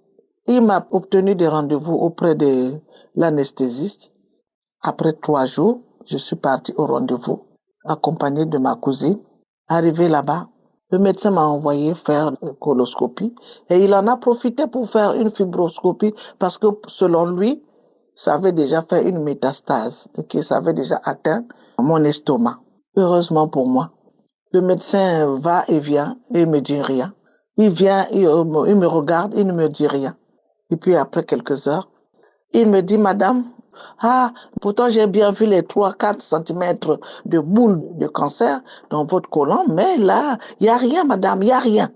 Il m'a obtenu des rendez-vous auprès de l'anesthésiste. Après 3 jours, je suis partie au rendez-vous, accompagnée de ma cousine. Arrivé là-bas, le médecin m'a envoyé faire une coloscopie et il en a profité pour faire une fibroscopie parce que selon lui, ça avait déjà fait une métastase et que ça avait déjà atteint mon estomac. Heureusement pour moi, le médecin va et vient et il me dit rien. Il vient, il me regarde, il ne me dit rien. Et puis après quelques heures, il me dit, Madame, pourtant j'ai bien vu les 3-4 centimètres de boule de cancer dans votre côlon, mais là, il n'y a rien, Madame, il n'y a rien.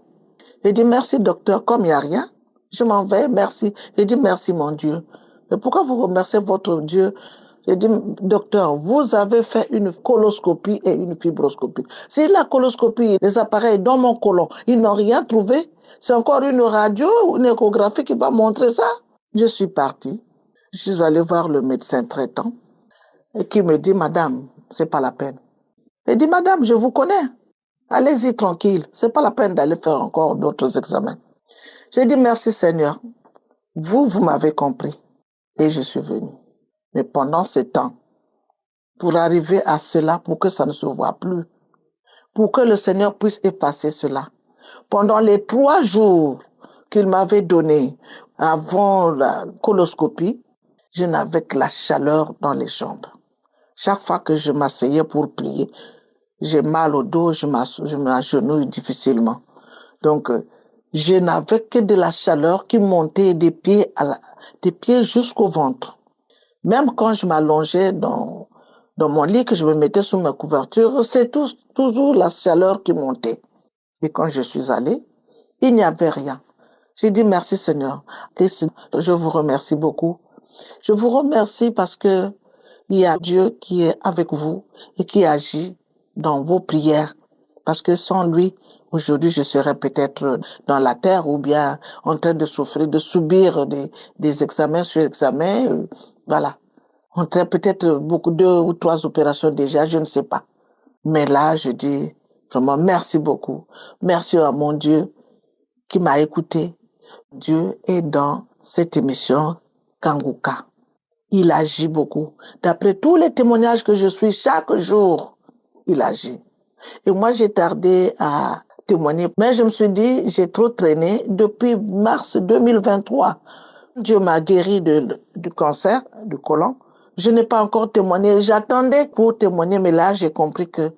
J'ai dit, merci docteur, comme il n'y a rien, je m'en vais, merci. J'ai dit, merci mon Dieu. Et pourquoi vous remerciez votre Dieu? J'ai dit, docteur, vous avez fait une coloscopie et une fibroscopie. Si la coloscopie, les appareils dans mon côlon, ils n'ont rien trouvé, c'est encore une radio ou une échographie qui va montrer ça. Je suis partie. Je suis allée voir le médecin traitant et qui me dit, Madame, c'est pas la peine. J'ai dit, Madame, je vous connais. Allez-y tranquille. C'est pas la peine d'aller faire encore d'autres examens. J'ai dit, merci Seigneur. Vous m'avez compris. Et je suis venue. Mais pendant ce temps, pour arriver à cela, pour que ça ne se voit plus, pour que le Seigneur puisse effacer cela, pendant les 3 jours qu'il m'avait donnés avant la coloscopie, je n'avais que la chaleur dans les jambes. Chaque fois que je m'asseyais pour prier, j'ai mal au dos, je m'agenouille difficilement. Donc, je n'avais que de la chaleur qui montait des pieds jusqu'au ventre. Même quand je m'allongeais dans mon lit, que je me mettais sous ma couverture, c'est toujours la chaleur qui montait. Et quand je suis allée, il n'y avait rien. J'ai dit merci Seigneur. Et je vous remercie beaucoup. Je vous remercie parce que il y a Dieu qui est avec vous et qui agit dans vos prières. Parce que sans lui, aujourd'hui, je serais peut-être dans la terre ou bien en train de souffrir, de subir des examens sur examens. Voilà. On a peut-être 2 ou 3 opérations déjà, je ne sais pas. Mais là, je dis vraiment merci beaucoup. Merci à mon Dieu qui m'a écouté. Dieu est dans cette émission Kanguka. Il agit beaucoup. D'après tous les témoignages que je suis chaque jour, il agit. Et moi, j'ai tardé à témoigner. Mais je me suis dit, j'ai trop traîné depuis mars 2023. Dieu m'a guéri du cancer du côlon. Je n'ai pas encore témoigné. J'attendais pour témoigner, mais là, j'ai compris que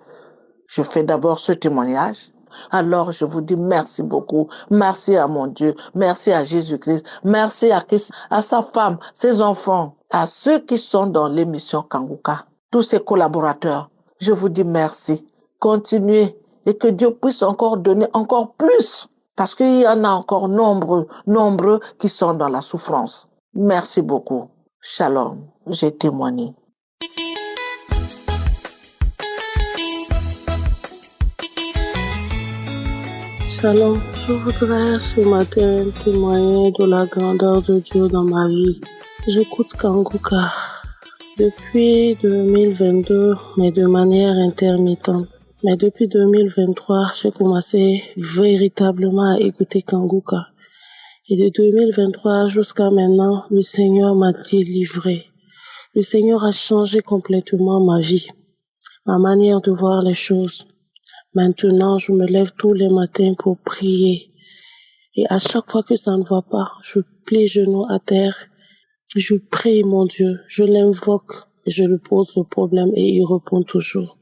je fais d'abord ce témoignage. Alors, je vous dis merci beaucoup. Merci à mon Dieu. Merci à Jésus-Christ. Merci à Christ, à sa femme, ses enfants, à ceux qui sont dans l'émission Kanguka, tous ses collaborateurs. Je vous dis merci. Continuez et que Dieu puisse encore donner encore plus parce qu'il y en a encore nombreux qui sont dans la souffrance. Merci beaucoup. Shalom. J'ai témoigné. Shalom, je voudrais ce matin témoigner de la grandeur de Dieu dans ma vie. J'écoute Kanguka depuis 2022, mais de manière intermittente. Mais depuis 2023, j'ai commencé véritablement à écouter Kanguka. Et de 2023 jusqu'à maintenant, le Seigneur m'a délivré. Le Seigneur a changé complètement ma vie, ma manière de voir les choses. Maintenant, je me lève tous les matins pour prier. Et à chaque fois que ça ne va pas, je plie genoux à terre. Je prie mon Dieu, je l'invoque et je lui pose le problème et il répond toujours.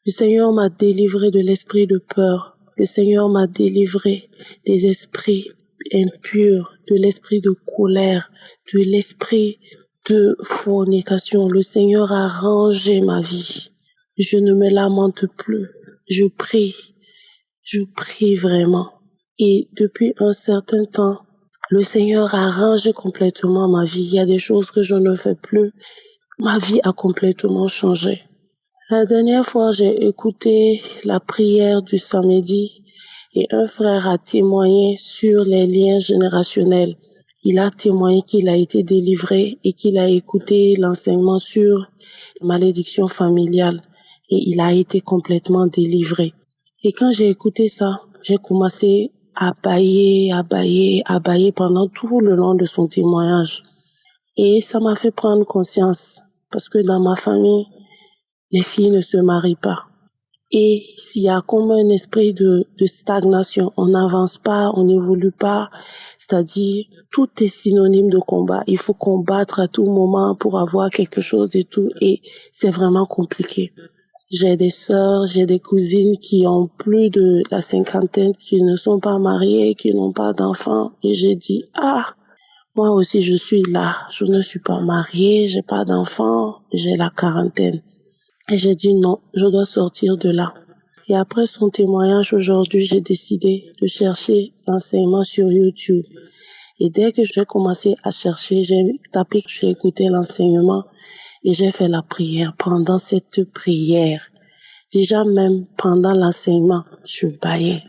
Le Seigneur m'a délivré de l'esprit de peur. Le Seigneur m'a délivré des esprits impurs, de l'esprit de colère, de l'esprit de fornication. Le Seigneur a rangé ma vie. Je ne me lamente plus. Je prie vraiment. Et depuis un certain temps, le Seigneur a rangé complètement ma vie. Il y a des choses que je ne fais plus. Ma vie a complètement changé. La dernière fois, j'ai écouté la prière du samedi et un frère a témoigné sur les liens générationnels. Il a témoigné qu'il a été délivré et qu'il a écouté l'enseignement sur la malédiction familiale et il a été complètement délivré. Et quand j'ai écouté ça, j'ai commencé à bâiller pendant tout le long de son témoignage. Et ça m'a fait prendre conscience parce que dans ma famille, les filles ne se marient pas. Et s'il y a comme un esprit de stagnation, on n'avance pas, on n'évolue pas, c'est-à-dire tout est synonyme de combat. Il faut combattre à tout moment pour avoir quelque chose et tout, et c'est vraiment compliqué. J'ai des sœurs, j'ai des cousines qui ont plus de la cinquantaine, qui ne sont pas mariées, qui n'ont pas d'enfants, et j'ai dit, moi aussi je suis là, je ne suis pas mariée, j'ai pas d'enfants, j'ai la quarantaine. Et j'ai dit non, je dois sortir de là. Et après son témoignage aujourd'hui, j'ai décidé de chercher l'enseignement sur YouTube. Et dès que j'ai commencé à chercher, j'ai tapé, j'ai écouté l'enseignement et j'ai fait la prière. Pendant cette prière, déjà même pendant l'enseignement, je bâillais.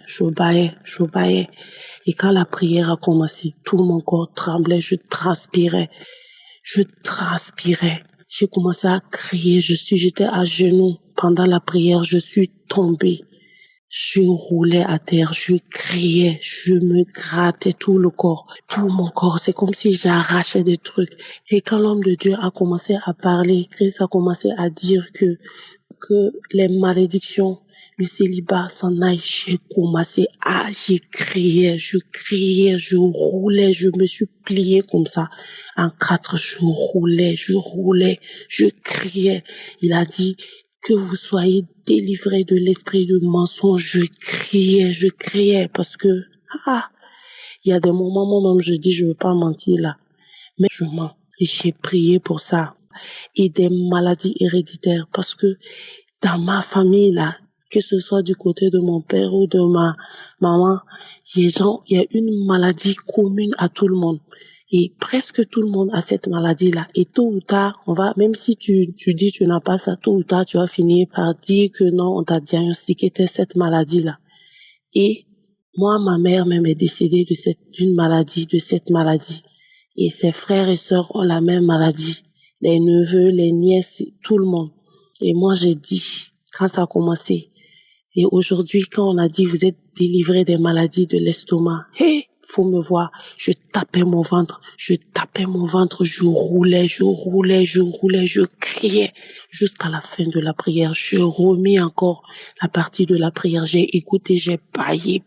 Et quand la prière a commencé, tout mon corps tremblait, je transpirais. J'ai commencé à crier, j'étais à genoux. Pendant la prière, je suis tombée. Je roulais à terre, je criais, je me grattais tout le corps, tout mon corps. C'est comme si j'arrachais des trucs. Et quand l'homme de Dieu a commencé à parler, Christ a commencé à dire que les malédictions, le célibat s'en aille, j'ai crié, je roulais, je me suis pliée comme ça. En 4, je roulais, je criais. Il a dit que vous soyez délivrés de l'esprit de mensonge. Je criais parce que, il y a des moments, moi-même, je dis, je veux pas mentir là. Mais je mens. Et j'ai prié pour ça. Et des maladies héréditaires parce que dans ma famille là, que ce soit du côté de mon père ou de ma maman, il y a une maladie commune à tout le monde. Et presque tout le monde a cette maladie-là. Et tôt ou tard, même si tu dis tu n'as pas ça, tôt ou tard, tu vas finir par dire que non, on t'a diagnostiqué cette maladie-là. Et moi, ma mère même est décédée de cette maladie. Et ses frères et sœurs ont la même maladie. Les neveux, les nièces, tout le monde. Et moi, j'ai dit, quand ça a commencé, et aujourd'hui, quand on a dit, vous êtes délivrés des maladies de l'estomac, faut me voir, je tapais mon ventre, je roulais, je criais jusqu'à la fin de la prière. Je remis encore la partie de la prière, j'ai écouté, j'ai bâillé.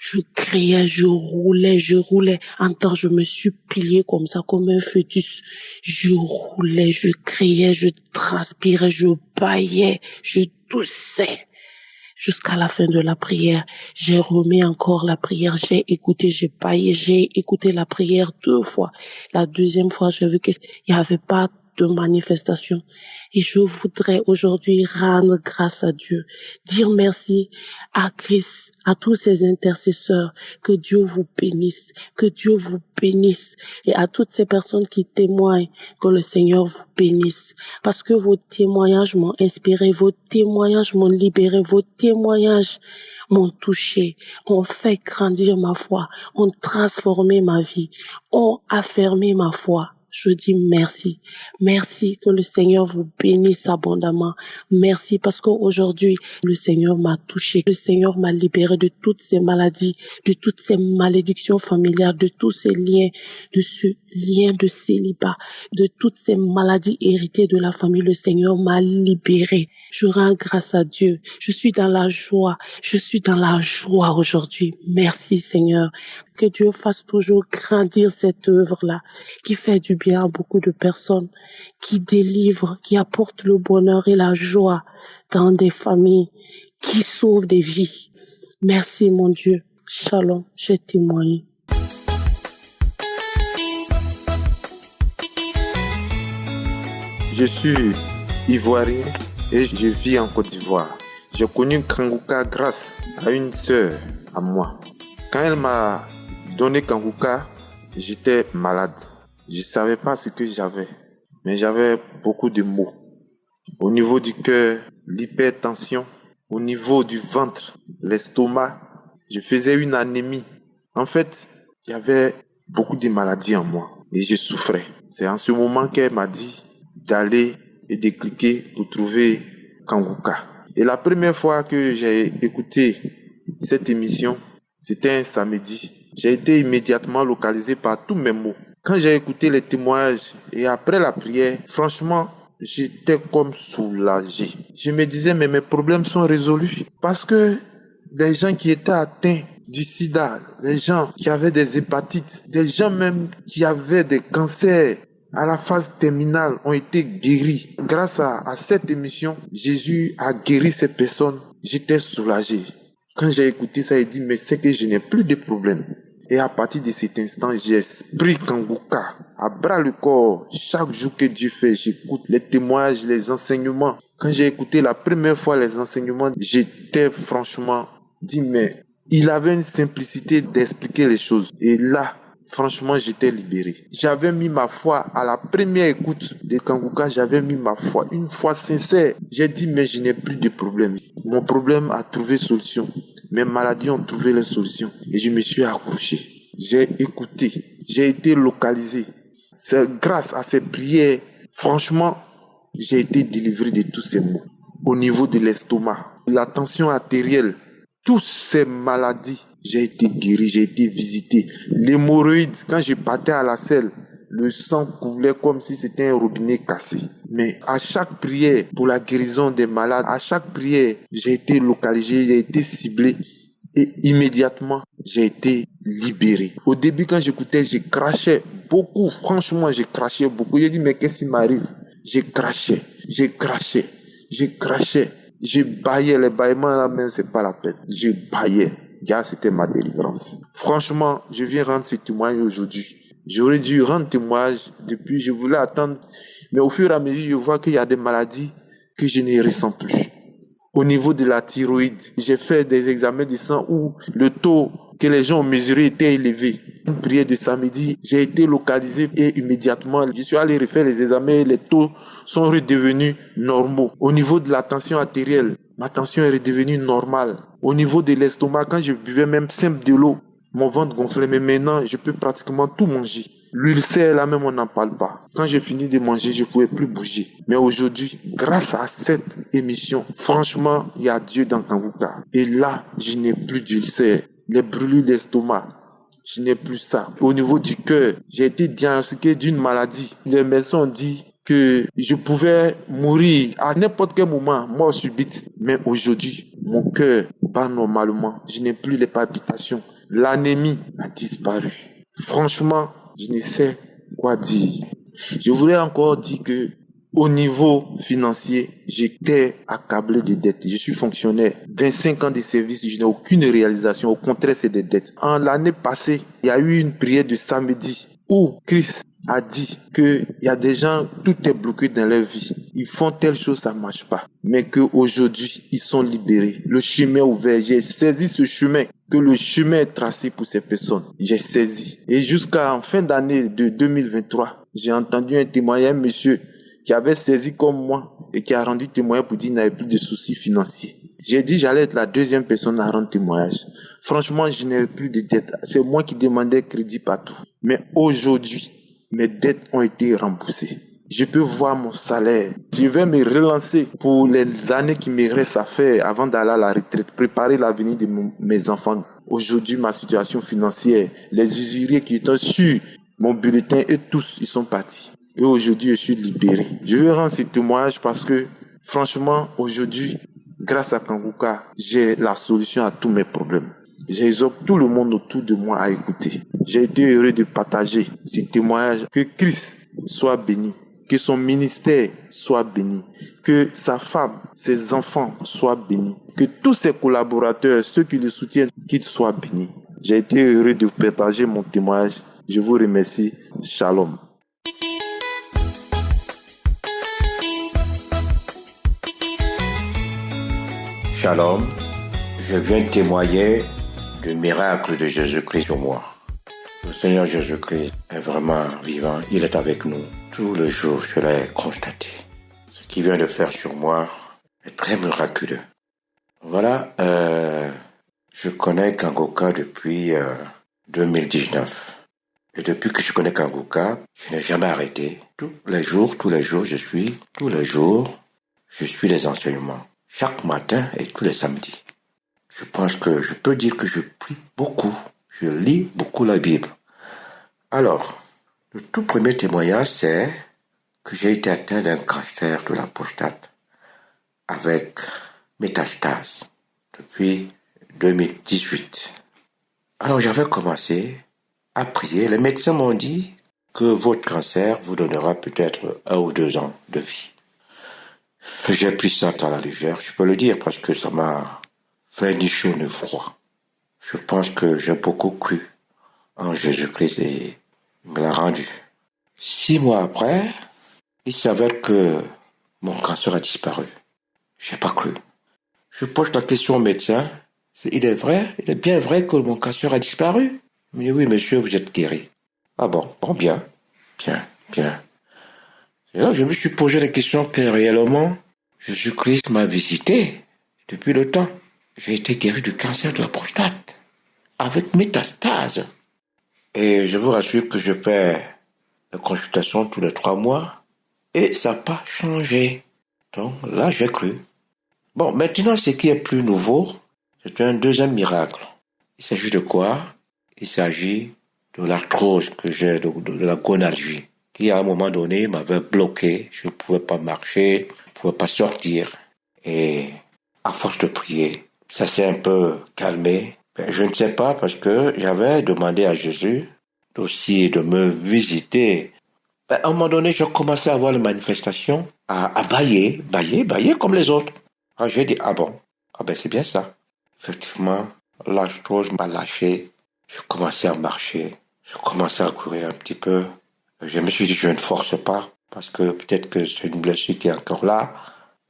Je criais, je roulais. En temps, je me suis pliée comme ça, comme un fœtus. Je roulais, je criais, je transpirais, je bâillais, je toussais. Jusqu'à la fin de la prière, j'ai remis encore la prière, j'ai écouté, j'ai écouté la prière 2 fois. La deuxième fois, j'ai vu qu'il n'y avait pas de manifestation. Et je voudrais aujourd'hui rendre grâce à Dieu, dire merci à Christ, à tous ces intercesseurs, que Dieu vous bénisse, que Dieu vous bénisse, et à toutes ces personnes qui témoignent, que le Seigneur vous bénisse, parce que vos témoignages m'ont inspiré, vos témoignages m'ont libéré, vos témoignages m'ont touché, ont fait grandir ma foi, ont transformé ma vie, ont affermé ma foi. Je dis merci. Merci, que le Seigneur vous bénisse abondamment. Merci parce qu'aujourd'hui, le Seigneur m'a touché. Le Seigneur m'a libéré de toutes ces maladies, de toutes ces malédictions familiales, de tous ces liens, de ce lien de célibat, de toutes ces maladies héritées de la famille. Le Seigneur m'a libéré. Je rends grâce à Dieu. Je suis dans la joie. Je suis dans la joie aujourd'hui. Merci Seigneur. Que Dieu fasse toujours grandir cette œuvre-là, qui fait du bien à beaucoup de personnes, qui délivre, qui apporte le bonheur et la joie dans des familles, qui sauve des vies. Merci mon Dieu. Shalom, j'ai témoigné. Je suis ivoirien et je vis en Côte d'Ivoire. J'ai connu Kanguka grâce à une sœur à moi. Quand elle m'a donné Kanguka, j'étais malade. Je ne savais pas ce que j'avais, mais j'avais beaucoup de maux. Au niveau du cœur, l'hypertension, au niveau du ventre, l'estomac, je faisais une anémie. En fait, il y avait beaucoup de maladies en moi et je souffrais. C'est en ce moment qu'elle m'a dit d'aller et de cliquer pour trouver Kanguka. Et la première fois que j'ai écouté cette émission, c'était un samedi. J'ai été immédiatement localisé par tous mes maux. Quand j'ai écouté les témoignages et après la prière, franchement, j'étais comme soulagé. Je me disais, mais mes problèmes sont résolus. Parce que les gens qui étaient atteints du sida, les gens qui avaient des hépatites, des gens même qui avaient des cancers à la phase terminale ont été guéris. Grâce à cette émission, Jésus a guéri ces personnes. J'étais soulagé. Quand j'ai écouté ça, il dit, mais c'est que je n'ai plus de problème. Et à partir de cet instant, j'ai pris Kanguka à bras le corps. Chaque jour que Dieu fait, j'écoute les témoignages, les enseignements. Quand j'ai écouté la première fois les enseignements, j'étais franchement dit, mais il avait une simplicité d'expliquer les choses. Et là, franchement, j'étais libéré. J'avais mis ma foi à la première écoute de Kanguka, j'avais mis ma foi, une foi sincère. J'ai dit, mais je n'ai plus de problème. Mon problème a trouvé solution. Mes maladies ont trouvé leur solution. Et je me suis accroché. J'ai écouté. J'ai été localisé. C'est grâce à ces prières, franchement, j'ai été délivré de tous ces maux. Au niveau de l'estomac, la tension artérielle, toutes ces maladies, j'ai été guéri, j'ai été visité. L'hémorroïde, quand je partais à la selle, le sang coulait comme si c'était un robinet cassé. Mais à chaque prière pour la guérison des malades, à chaque prière, j'ai été localisé, j'ai été ciblé. Et immédiatement, j'ai été libéré. Au début, quand j'écoutais, je crachais beaucoup. Franchement, je crachais beaucoup. J'ai dit, mais qu'est-ce qui m'arrive? Je crachais. Je baillais. Les bâillements là même, c'est pas la peine. Je baillais. Car c'était ma délivrance. Franchement, je viens rendre ce témoignage aujourd'hui. J'aurais dû rendre témoignage depuis, je voulais attendre. Mais au fur et à mesure, je vois qu'il y a des maladies que je ne ressens plus. Au niveau de la thyroïde, j'ai fait des examens de sang où le taux que les gens ont mesuré était élevé. Une prière de samedi, j'ai été localisé et immédiatement, je suis allé refaire les examens et les taux sont redevenus normaux. Au niveau de la tension artérielle, ma tension est redevenue normale. Au niveau de l'estomac, quand je buvais même simple de l'eau, mon ventre gonflait. Mais maintenant, je peux pratiquement tout manger. L'ulcère, là même, on n'en parle pas. Quand j'ai fini de manger, je ne pouvais plus bouger. Mais aujourd'hui, grâce à cette émission, franchement, il y a Dieu dans Kanguka. Et là, je n'ai plus d'ulcère. Les brûlures d'estomac, je n'ai plus ça. Au niveau du cœur, j'ai été diagnostiqué d'une maladie. Les médecins ont dit que je pouvais mourir à n'importe quel moment, mort subite. Mais aujourd'hui, mon cœur bat normalement. Je n'ai plus les palpitations. L'anémie a disparu. Franchement, je ne sais quoi dire. Je voulais encore dire que au niveau financier, j'étais accablé de dettes. Je suis fonctionnaire. 25 ans de service, je n'ai aucune réalisation. Au contraire, c'est des dettes. En l'année passée, il y a eu une prière de samedi où Christ a dit qu'il y a des gens, tout est bloqué dans leur vie. Ils font telle chose, ça ne marche pas. Mais qu'aujourd'hui, ils sont libérés. Le chemin est ouvert. J'ai saisi ce chemin, que le chemin est tracé pour ces personnes. J'ai saisi. Et jusqu'à fin d'année de 2023, j'ai entendu un témoignage, un monsieur qui avait saisi comme moi et qui a rendu témoignage pour dire qu'il n'avait plus de soucis financiers. J'ai dit j'allais être la deuxième personne à rendre témoignage. Franchement, je n'avais plus de dettes. C'est moi qui demandais crédit partout. Mais aujourd'hui, mes dettes ont été remboursées. Je peux voir mon salaire. Je vais me relancer pour les années qui me restent à faire avant d'aller à la retraite, préparer l'avenir de mes enfants. Aujourd'hui, ma situation financière, les usuriers qui étaient sur mon bulletin, et tous, ils sont partis. Et aujourd'hui, je suis libéré. Je veux rendre ce témoignage parce que, franchement, aujourd'hui, grâce à Kanguka, j'ai la solution à tous mes problèmes. J'exhorte tout le monde autour de moi à écouter. J'ai été heureux de partager ce témoignage. Que Christ soit béni, que son ministère soit béni, que sa femme, ses enfants soient bénis, que tous ses collaborateurs, ceux qui le soutiennent, qu'ils soient bénis. J'ai été heureux de partager mon témoignage. Je vous remercie. Shalom. Shalom, je viens témoigner du miracle de Jésus-Christ sur moi. Le Seigneur Jésus-Christ est vraiment vivant, il est avec nous. Tous les jours, je l'ai constaté. Ce qu'il vient de faire sur moi est très miraculeux. Voilà, je connais Kanguka depuis 2019. Et depuis que je connais Kanguka, je n'ai jamais arrêté. Tous les jours, je suis les enseignements. Chaque matin et tous les samedis. Je pense que je peux dire que je prie beaucoup. Je lis beaucoup la Bible. Alors, le tout premier témoignage, c'est que j'ai été atteint d'un cancer de la prostate avec métastase depuis 2018. Alors, j'avais commencé à prier. Les médecins m'ont dit que votre cancer vous donnera peut-être 1 ou 2 ans de vie. J'ai pris ça à la légère, je peux le dire, parce que ça m'a fait ni chaud ni froid. Je pense que j'ai beaucoup cru en Jésus-Christ et il me l'a rendu. 6 mois après, il s'avère que mon cancer a disparu. J'ai pas cru. Je pose la question au médecin. Il est bien vrai que mon cancer a disparu? Il me dit oui, monsieur, vous êtes guéri. Ah bon, bien. Et là, je me suis posé la question que réellement, Jésus-Christ m'a visité depuis le temps. J'ai été guéri du cancer de la prostate, avec métastase. Et je vous rassure que je fais la consultation tous les 3 mois, et ça n'a pas changé. Donc là, j'ai cru. Bon, maintenant, ce qui est plus nouveau, c'est un deuxième miracle. Il s'agit de quoi? Il s'agit de l'arthrose que j'ai, de la gonalgie, qui à un moment donné m'avait bloqué. Je ne pouvais pas marcher, je ne pouvais pas sortir. Et à force de prier, ça s'est un peu calmé. Je ne sais pas, parce que j'avais demandé à Jésus aussi de me visiter. À un moment donné, j'ai commencé à voir les manifestations, à bailler comme les autres. Alors j'ai dit, c'est bien ça. Effectivement, l'arthrose m'a lâché. Je commençais à marcher, je commençais à courir un petit peu. Je me suis dit, je ne force pas, parce que peut-être que c'est une blessure qui est encore là.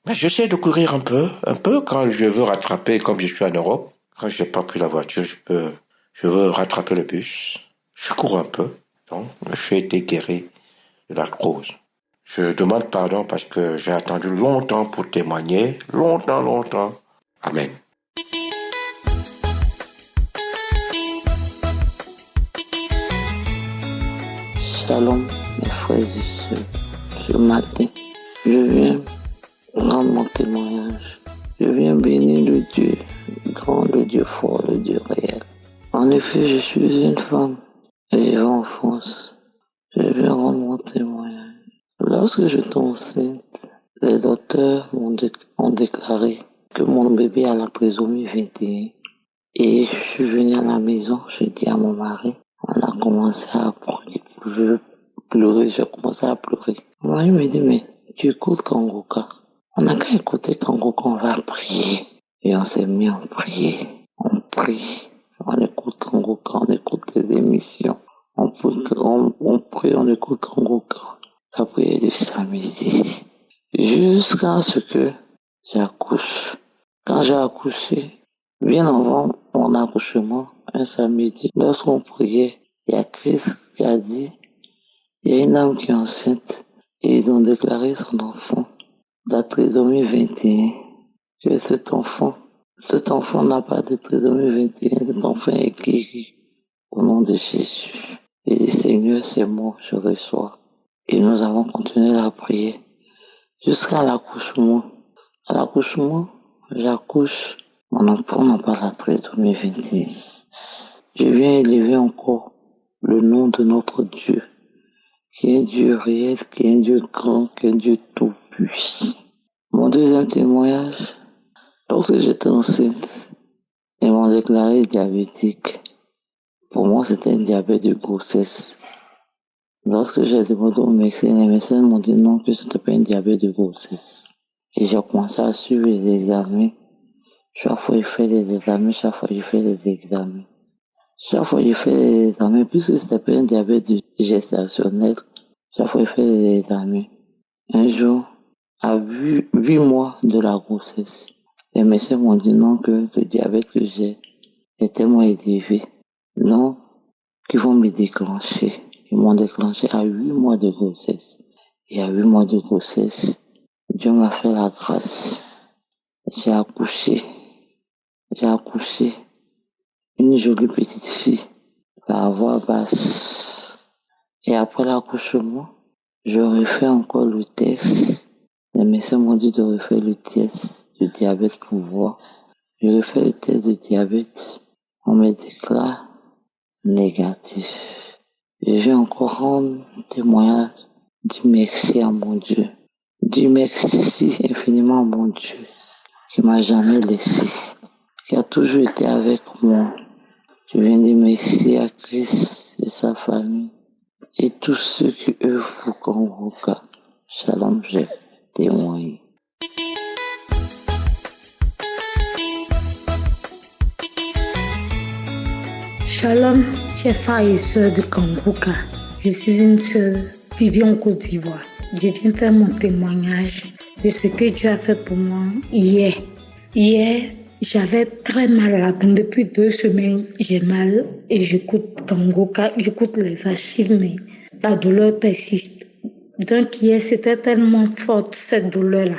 Mais j'essaie de courir un peu quand je veux rattraper, comme je suis en Europe. Quand je n'ai pas pris la voiture, je veux rattraper le bus. Je cours un peu. Donc, j'ai été guéri de l'arthrose. Je demande pardon parce que j'ai attendu longtemps pour témoigner. Longtemps. Amen. Shalom, mes frères et sœurs. Ce matin, je viens rendre mon témoignage. Je viens bénir le Dieu grand, le Dieu fort, le Dieu réel. En effet, je suis une femme vivant en France. Je viens rendre mon témoignage. Lorsque j'étais enceinte, les docteurs ont déclaré que mon bébé a la trisomie 21. Et je suis venue à la maison, je dis à mon mari, on a commencé à pleurer, j'ai commencé à pleurer. Mon mari me dit, mais tu écoutes Kanguka. On n'a qu'à écouter Kanguka, on va prier. Et on s'est mis à prier. On prie. On écoute Kanguka, on écoute les émissions. on prie, on écoute Kangoka, la prière du samedi, jusqu'à ce que j'accouche. Quand j'ai accouché, bien avant mon accouchement, un samedi, lorsqu'on priait, il y a Christ qui a dit, il y a une âme qui est enceinte, et ils ont déclaré son enfant, la trisomie 21, que cet enfant n'a pas de trisomie 21, cet enfant est guéri au nom de Jésus. Il dit, Seigneur, c'est moi, je reçois. Et nous avons continué à prier jusqu'à l'accouchement. À l'accouchement, j'accouche, mon enfant n'a pas la trisomie 21. Je viens élever encore le nom de notre Dieu, qui est un Dieu réel, qui est un Dieu grand, qui est un Dieu tout-puissant. Mon deuxième témoignage, lorsque j'étais enceinte, ils m'ont déclaré diabétique. Pour moi, c'était un diabète de grossesse. Lorsque j'ai demandé au médecin, les médecins m'ont dit non, que c'était pas un diabète de grossesse. Et j'ai commencé à suivre les examens. Chaque fois, il fait des examens, chaque fois, il fait des examens. Chaque fois, il fait des examens, puisque c'était pas un diabète gestationnel. Chaque fois, il fait des examens. Un jour, à 8 mois de la grossesse, les médecins m'ont dit non, que le diabète que j'ai est tellement élevé. Non, qu'ils vont me déclencher. Ils m'ont déclenché à 8 mois de grossesse. Et à 8 mois de grossesse, Dieu m'a fait la grâce. J'ai accouché une jolie petite fille, par voix basse. Et après l'accouchement, je refais encore le test. Les médecins m'ont dit de refaire le test de diabète pour voir. Je refais le test de diabète. On me déclare négatif. Et je vais encore rendre témoignage du merci à mon Dieu. Du merci infiniment à mon Dieu, qui m'a jamais laissé, qui a toujours été avec moi. Je viens dire merci à Christ et sa famille et tous ceux qui œuvrent pour Kangoka. Shalom, j'ai témoigné. Shalom, chers frères et sœurs de Kangoka. Je suis une sœur qui vit en Côte d'Ivoire. Je viens faire mon témoignage de ce que Dieu a fait pour moi hier. Hier, j'avais très mal à la tête. Depuis 2 semaines, j'ai mal et j'écoute Kangoka, j'écoute les archives, mais la douleur persiste. Donc hier, c'était tellement fort cette douleur-là.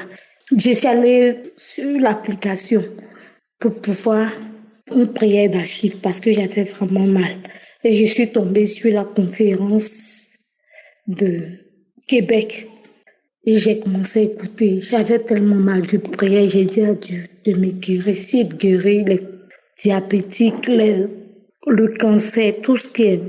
Je suis allée sur l'application pour pouvoir une prière d'archives parce que j'avais vraiment mal. Et je suis tombée sur la conférence de Québec. Et j'ai commencé à écouter. J'avais tellement mal de prière. J'ai dit à Dieu de me guérir. S'il guérit les diabétiques, le cancer, tout ce qui est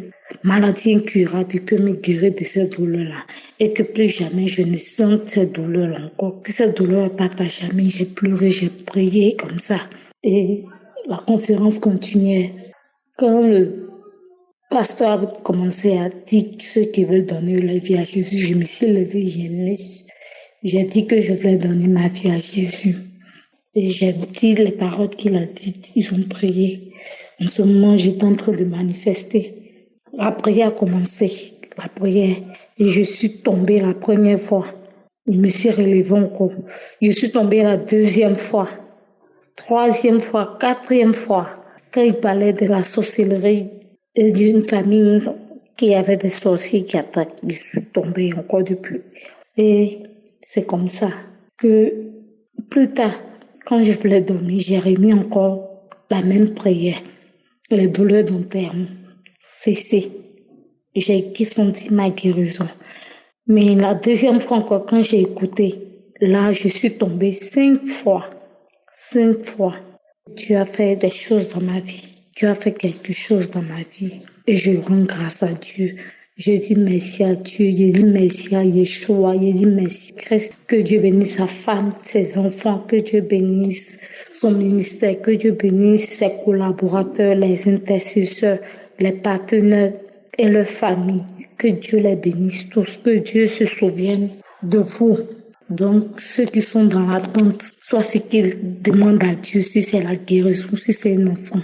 maladie incurable, il peut me guérir de cette douleur-là. Et que plus jamais je ne sente cette douleur-là encore. Que cette douleur ne parte à jamais. J'ai pleuré, j'ai prié comme ça. Et la conférence continuait. Quand le pasteur a commencé à dire ceux qui veulent donner leur vie à Jésus, je me suis levée, j'ai dit que je voulais donner ma vie à Jésus. Et j'ai dit les paroles qu'il a dites, ils ont prié. En ce moment, j'étais en train de manifester. La prière a commencé, et je suis tombée la première fois. Je me suis relevée encore. Je suis tombée la 2e fois, 3e fois, 4e fois. Quand il parlait de la sorcellerie et d'une famille qui avait des sorciers qui attaquent, je suis tombée encore depuis. Et c'est comme ça que plus tard, quand je voulais dormir, j'ai remis encore la même prière. Les douleurs dentaires ont cessé. J'ai senti ma guérison. Mais la 2e fois encore, quand j'ai écouté, là, je suis tombée 5 fois. 5 fois. Dieu a fait des choses dans ma vie. Dieu a fait quelque chose dans ma vie. Et je rends grâce à Dieu. Je dis merci à Dieu. Je dis merci à Yeshua. Je dis merci à Christ. Que Dieu bénisse sa femme, ses enfants. Que Dieu bénisse son ministère. Que Dieu bénisse ses collaborateurs, les intercesseurs, les partenaires et leurs familles. Que Dieu les bénisse tous. Que Dieu se souvienne de vous. Donc, ceux qui sont dans l'attente, soit ce qu'ils demandent à Dieu, si c'est la guérison, si c'est un enfant,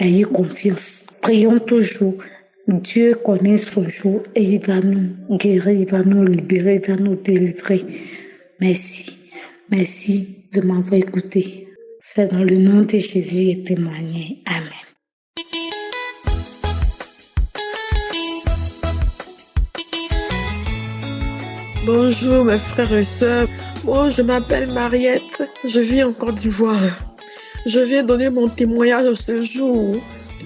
ayez confiance. Prions toujours. Dieu connaît son jour et il va nous guérir, il va nous libérer, il va nous délivrer. Merci. Merci de m'avoir écouté. C'est dans le nom de Jésus et témoigné. Amen. Bonjour mes frères et sœurs. Moi, je m'appelle Mariette. Je vis en Côte d'Ivoire. Je viens donner mon témoignage ce jour.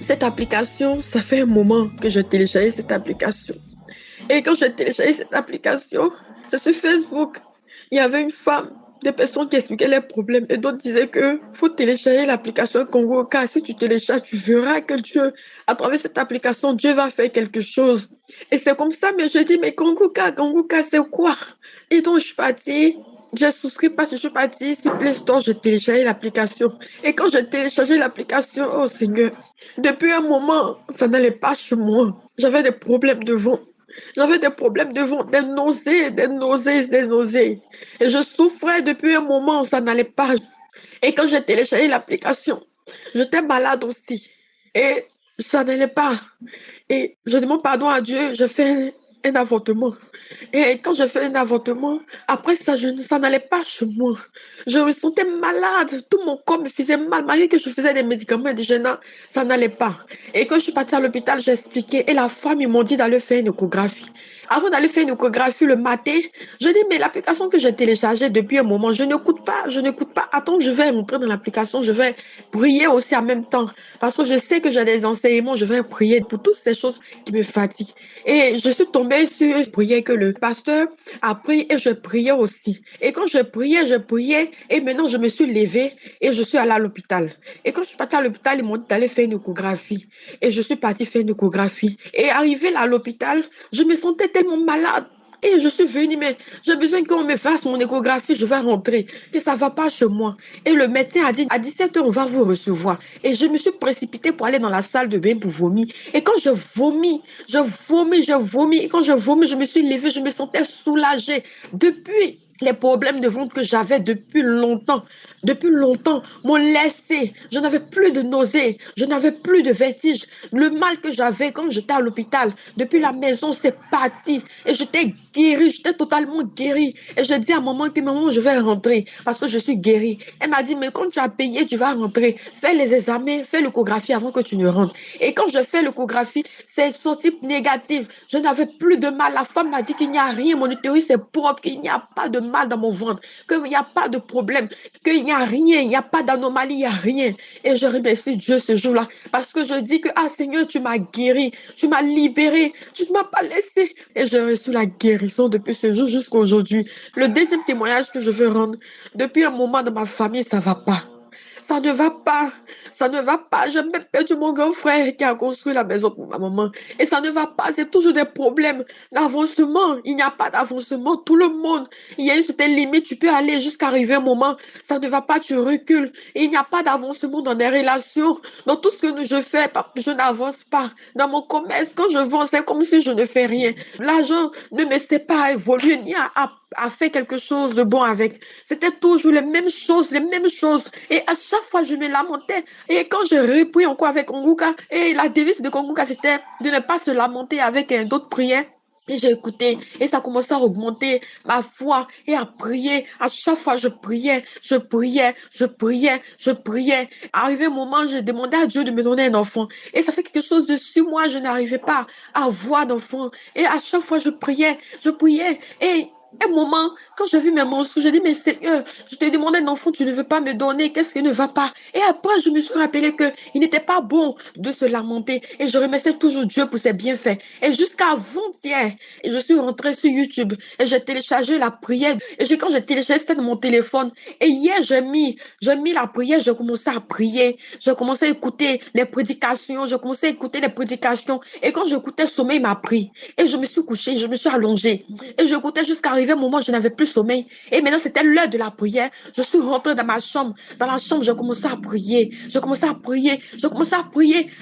Cette application, ça fait un moment que je télécharge cette application. Et quand j'ai téléchargé cette application, c'est sur Facebook. Il y avait une femme, des personnes qui expliquaient leurs problèmes et d'autres disaient que faut télécharger l'application Congo car si tu télécharges, tu verras que Dieu, à travers cette application, Dieu va faire quelque chose. Et c'est comme ça, mais je dis, mais Congo c'est quoi? Et donc je suis partie. J'ai souscrit parce que je suis partie sur Play Store, j'ai téléchargé l'application. Et quand j'ai téléchargé l'application, oh Seigneur, depuis un moment, ça n'allait pas chez moi. J'avais des problèmes de ventre. J'avais des problèmes de ventre, des nausées. Et je souffrais depuis un moment, ça n'allait pas. Et quand j'ai téléchargé l'application, j'étais malade aussi. Et ça n'allait pas. Et je demande pardon à Dieu, je fais un avortement. Et quand j'ai fait un avortement, après ça, ça n'allait pas chez moi. Je me sentais malade. Tout mon corps me faisait mal. Malgré que je faisais des médicaments indigènes, ça n'allait pas. Et quand je suis partie à l'hôpital, j'ai expliqué. Et la femme, ils m'ont dit d'aller faire une échographie. Avant d'aller faire une échographie le matin, je dis, mais l'application que j'ai téléchargée depuis un moment, je n'écoute pas. Attends, je vais entrer dans l'application, je vais prier aussi en même temps. Parce que je sais que j'ai des enseignements, je vais prier pour toutes ces choses qui me fatiguent. Et je suis tombée sur une prière que le pasteur a pris et je priais aussi. Et quand je priais, et maintenant je me suis levée et je suis allée à l'hôpital. Et quand je suis partie à l'hôpital, ils m'ont dit d'aller faire une échographie. Et je suis partie faire une échographie. Et arrivée là à l'hôpital, je me sentais tellement malade. Et je suis venue, mais j'ai besoin qu'on me fasse mon échographie, je vais rentrer, que ça ne va pas chez moi. Et le médecin a dit, à 17h, on va vous recevoir. Et je me suis précipitée pour aller dans la salle de bain pour vomir. Et quand je vomis. Et quand je vomis, je me suis levée, je me sentais soulagée. Depuis les problèmes de ventre que j'avais depuis longtemps m'ont laissé. Je n'avais plus de nausées, je n'avais plus de vertige. Le mal que j'avais quand j'étais à l'hôpital, depuis la maison, c'est parti. Et j'étais guérie, j'étais totalement guérie. Et je dis à maman que maman, je vais rentrer parce que je suis guérie. Elle m'a dit, mais quand tu as payé, tu vas rentrer. Fais les examens, fais l'échographie avant que tu ne rentres. Et quand je fais l'échographie, c'est sorti négatif. Je n'avais plus de mal. La femme m'a dit qu'il n'y a rien, mon utérus est propre, qu'il n'y a pas de mal dans mon ventre, qu'il n'y a pas de problème, qu'il n'y a rien, il n'y a pas d'anomalie, il n'y a rien. Et je remercie Dieu ce jour-là parce que je dis que, ah Seigneur, tu m'as guéri, tu m'as libéré, tu ne m'as pas laissé. Et j'ai reçu la guérison depuis ce jour jusqu'à aujourd'hui. Le deuxième témoignage que je veux rendre, depuis un moment dans ma famille, ça ne va pas. Ça ne va pas. J'ai même perdu mon grand frère qui a construit la maison pour ma maman. Et ça ne va pas. C'est toujours des problèmes d'avancement. Il n'y a pas d'avancement. Tout le monde, il y a une certaine limite. Tu peux aller jusqu'à arriver un moment. Ça ne va pas, tu recules. Et il n'y a pas d'avancement dans des relations. Dans tout ce que je fais, je n'avance pas. Dans mon commerce, quand je vends, c'est comme si je ne fais rien. L'argent ne me sait pas évoluer ni à faire quelque chose de bon avec. C'était toujours les mêmes choses. Et à chaque fois, je me lamentais. Et quand je repris encore avec Konguka, et la devise de Konguka, c'était de ne pas se lamenter avec d'autres prières. Et j'ai écouté, et ça commençait à augmenter ma foi, et à prier. À chaque fois, je priais. Arrivé un moment, j'ai demandé à Dieu de me donner un enfant. Et ça fait quelque chose de sur moi, je n'arrivais pas à avoir d'enfant. Et à chaque fois, je priais. Et un moment, quand j'ai vu mes mensonges, j'ai dit, mais Seigneur, je t'ai demandé un enfant, tu ne veux pas me donner, qu'est-ce qui ne va pas? Et après, je me suis rappelé qu'il n'était pas bon de se lamenter. Et je remerciais toujours Dieu pour ses bienfaits. Et jusqu'à avant-hier, je suis rentrée sur YouTube et j'ai téléchargé la prière. Et quand j'ai téléchargé, c'était dans mon téléphone. Et hier, j'ai mis la prière, j'ai commencé à prier. J'ai commencé à écouter les prédications. Et quand j'écoutais, le sommeil m'a pris. Et je me suis couchée, je me suis allongée. Et j'écoutais jusqu'à arrivé un moment, je n'avais plus sommeil. Et maintenant, c'était l'heure de la prière. Je suis rentrée dans ma chambre. Dans la chambre, j'ai commencé à prier.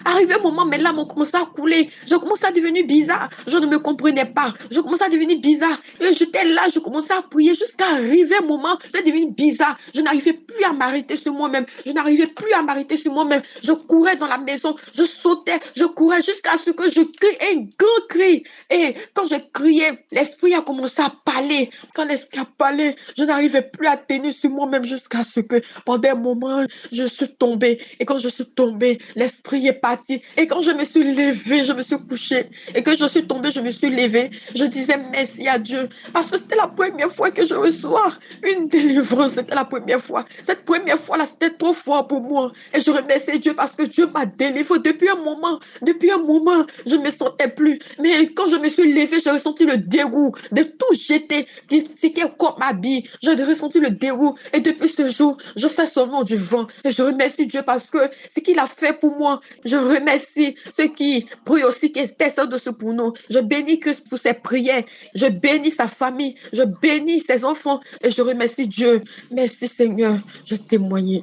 Arrivé un moment, mes larmes ont commencé à couler. Je commençais à devenir bizarre. Je ne me comprenais pas. Je commençais à devenir bizarre. Et j'étais là, je commençais à prier jusqu'à arriver un moment, je devenir bizarre. Je n'arrivais plus plus à m'arrêter sur moi-même. Je n'arrivais plus à m'arrêter sur moi-même. Je courais dans la maison, je sautais, je courais jusqu'à ce que je crie un grand cri. Et quand je criais, l'esprit a commencé à parler. Quand l'esprit a parlé, je n'arrivais plus à tenir sur moi-même jusqu'à ce que pendant un moment, je suis tombée. Et quand je suis tombée, l'esprit est parti. Et quand je me suis levée, je me suis couchée. Et que je suis tombée, je me suis levée. Je disais merci à Dieu. Parce que c'était la première fois que je reçois une délivrance. C'était la première fois. Cette première fois-là, c'était trop fort pour moi. Et je remercie Dieu parce que Dieu m'a délivré depuis un moment. Depuis un moment, je ne me sentais plus. Mais quand je me suis levée, j'ai ressenti le dégoût de tout jeter. C'était comme ma bille. J'ai ressenti le dégoût. Et depuis ce jour, je fais seulement du vent. Et je remercie Dieu parce que ce qu'il a fait pour moi, je remercie ceux qui prient aussi, qui intercèdent de ce pour nous. Je bénis Christ pour ses prières. Je bénis sa famille. Je bénis ses enfants. Et je remercie Dieu. Merci Seigneur. Je témoigne.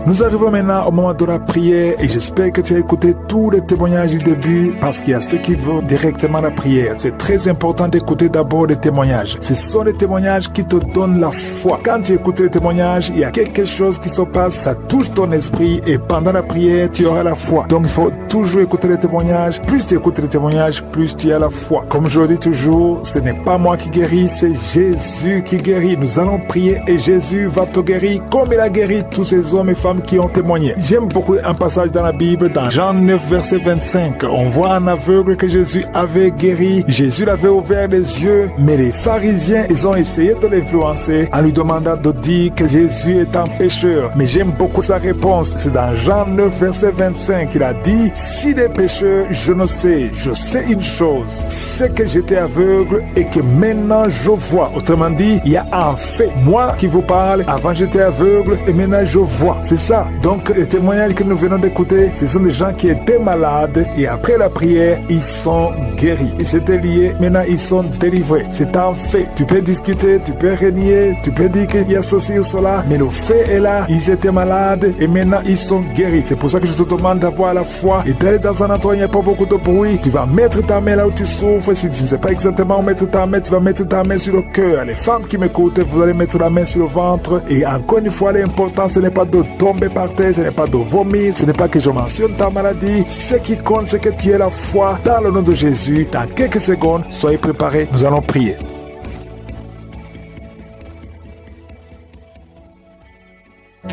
Nous arrivons maintenant au moment de la prière et j'espère que tu as écouté tous les témoignages du début parce qu'il y a ceux qui vont directement à la prière. C'est très important d'écouter d'abord les témoignages. Ce sont les témoignages qui te donnent la foi. Quand tu écoutes les témoignages, il y a quelque chose qui se passe, ça touche ton esprit et pendant la prière, tu auras la foi. Donc il faut toujours écouter les témoignages. Plus tu écoutes les témoignages, plus tu as la foi. Comme je le dis toujours, ce n'est pas moi qui guéris, c'est Jésus qui guérit. Nous allons prier et Jésus va te guérir comme il a guéri tous ces hommes et femmes qui ont témoigné. J'aime beaucoup un passage dans la Bible, dans Jean 9, verset 25. On voit un aveugle que Jésus avait guéri. Jésus l'avait ouvert les yeux, mais les pharisiens, ils ont essayé de l'influencer en lui demandant de dire que Jésus est un pécheur. Mais j'aime beaucoup sa réponse. C'est dans Jean 9, verset 25 qu'il a dit, si des pécheurs, je ne sais, je sais une chose, c'est que j'étais aveugle et que maintenant je vois. Autrement dit, il y a un fait. Moi qui vous parle, avant j'étais aveugle et maintenant je vois. C'est ça. Donc, les témoignages que nous venons d'écouter, ce sont des gens qui étaient malades et après la prière, ils sont guéris. Ils s'étaient liés, maintenant ils sont délivrés. C'est un fait. Tu peux discuter, tu peux renier, tu peux dire qu'il y a ceci ou cela, mais le fait est là. Ils étaient malades et maintenant ils sont guéris. C'est pour ça que je te demande d'avoir la foi et d'aller dans un endroit où il n'y a pas beaucoup de bruit. Tu vas mettre ta main là où tu souffres. Si tu ne sais pas exactement où mettre ta main, tu vas mettre ta main sur le cœur. Les femmes qui m'écoutent, vous allez mettre la main sur le ventre. Et encore une fois, l'important, ce n'est pas de tomber par terre, ce n'est pas de vomir, ce n'est pas que je mentionne ta maladie. Ce qui compte, c'est que tu aies la foi dans le nom de Jésus. Dans quelques secondes, soyez préparés, nous allons prier.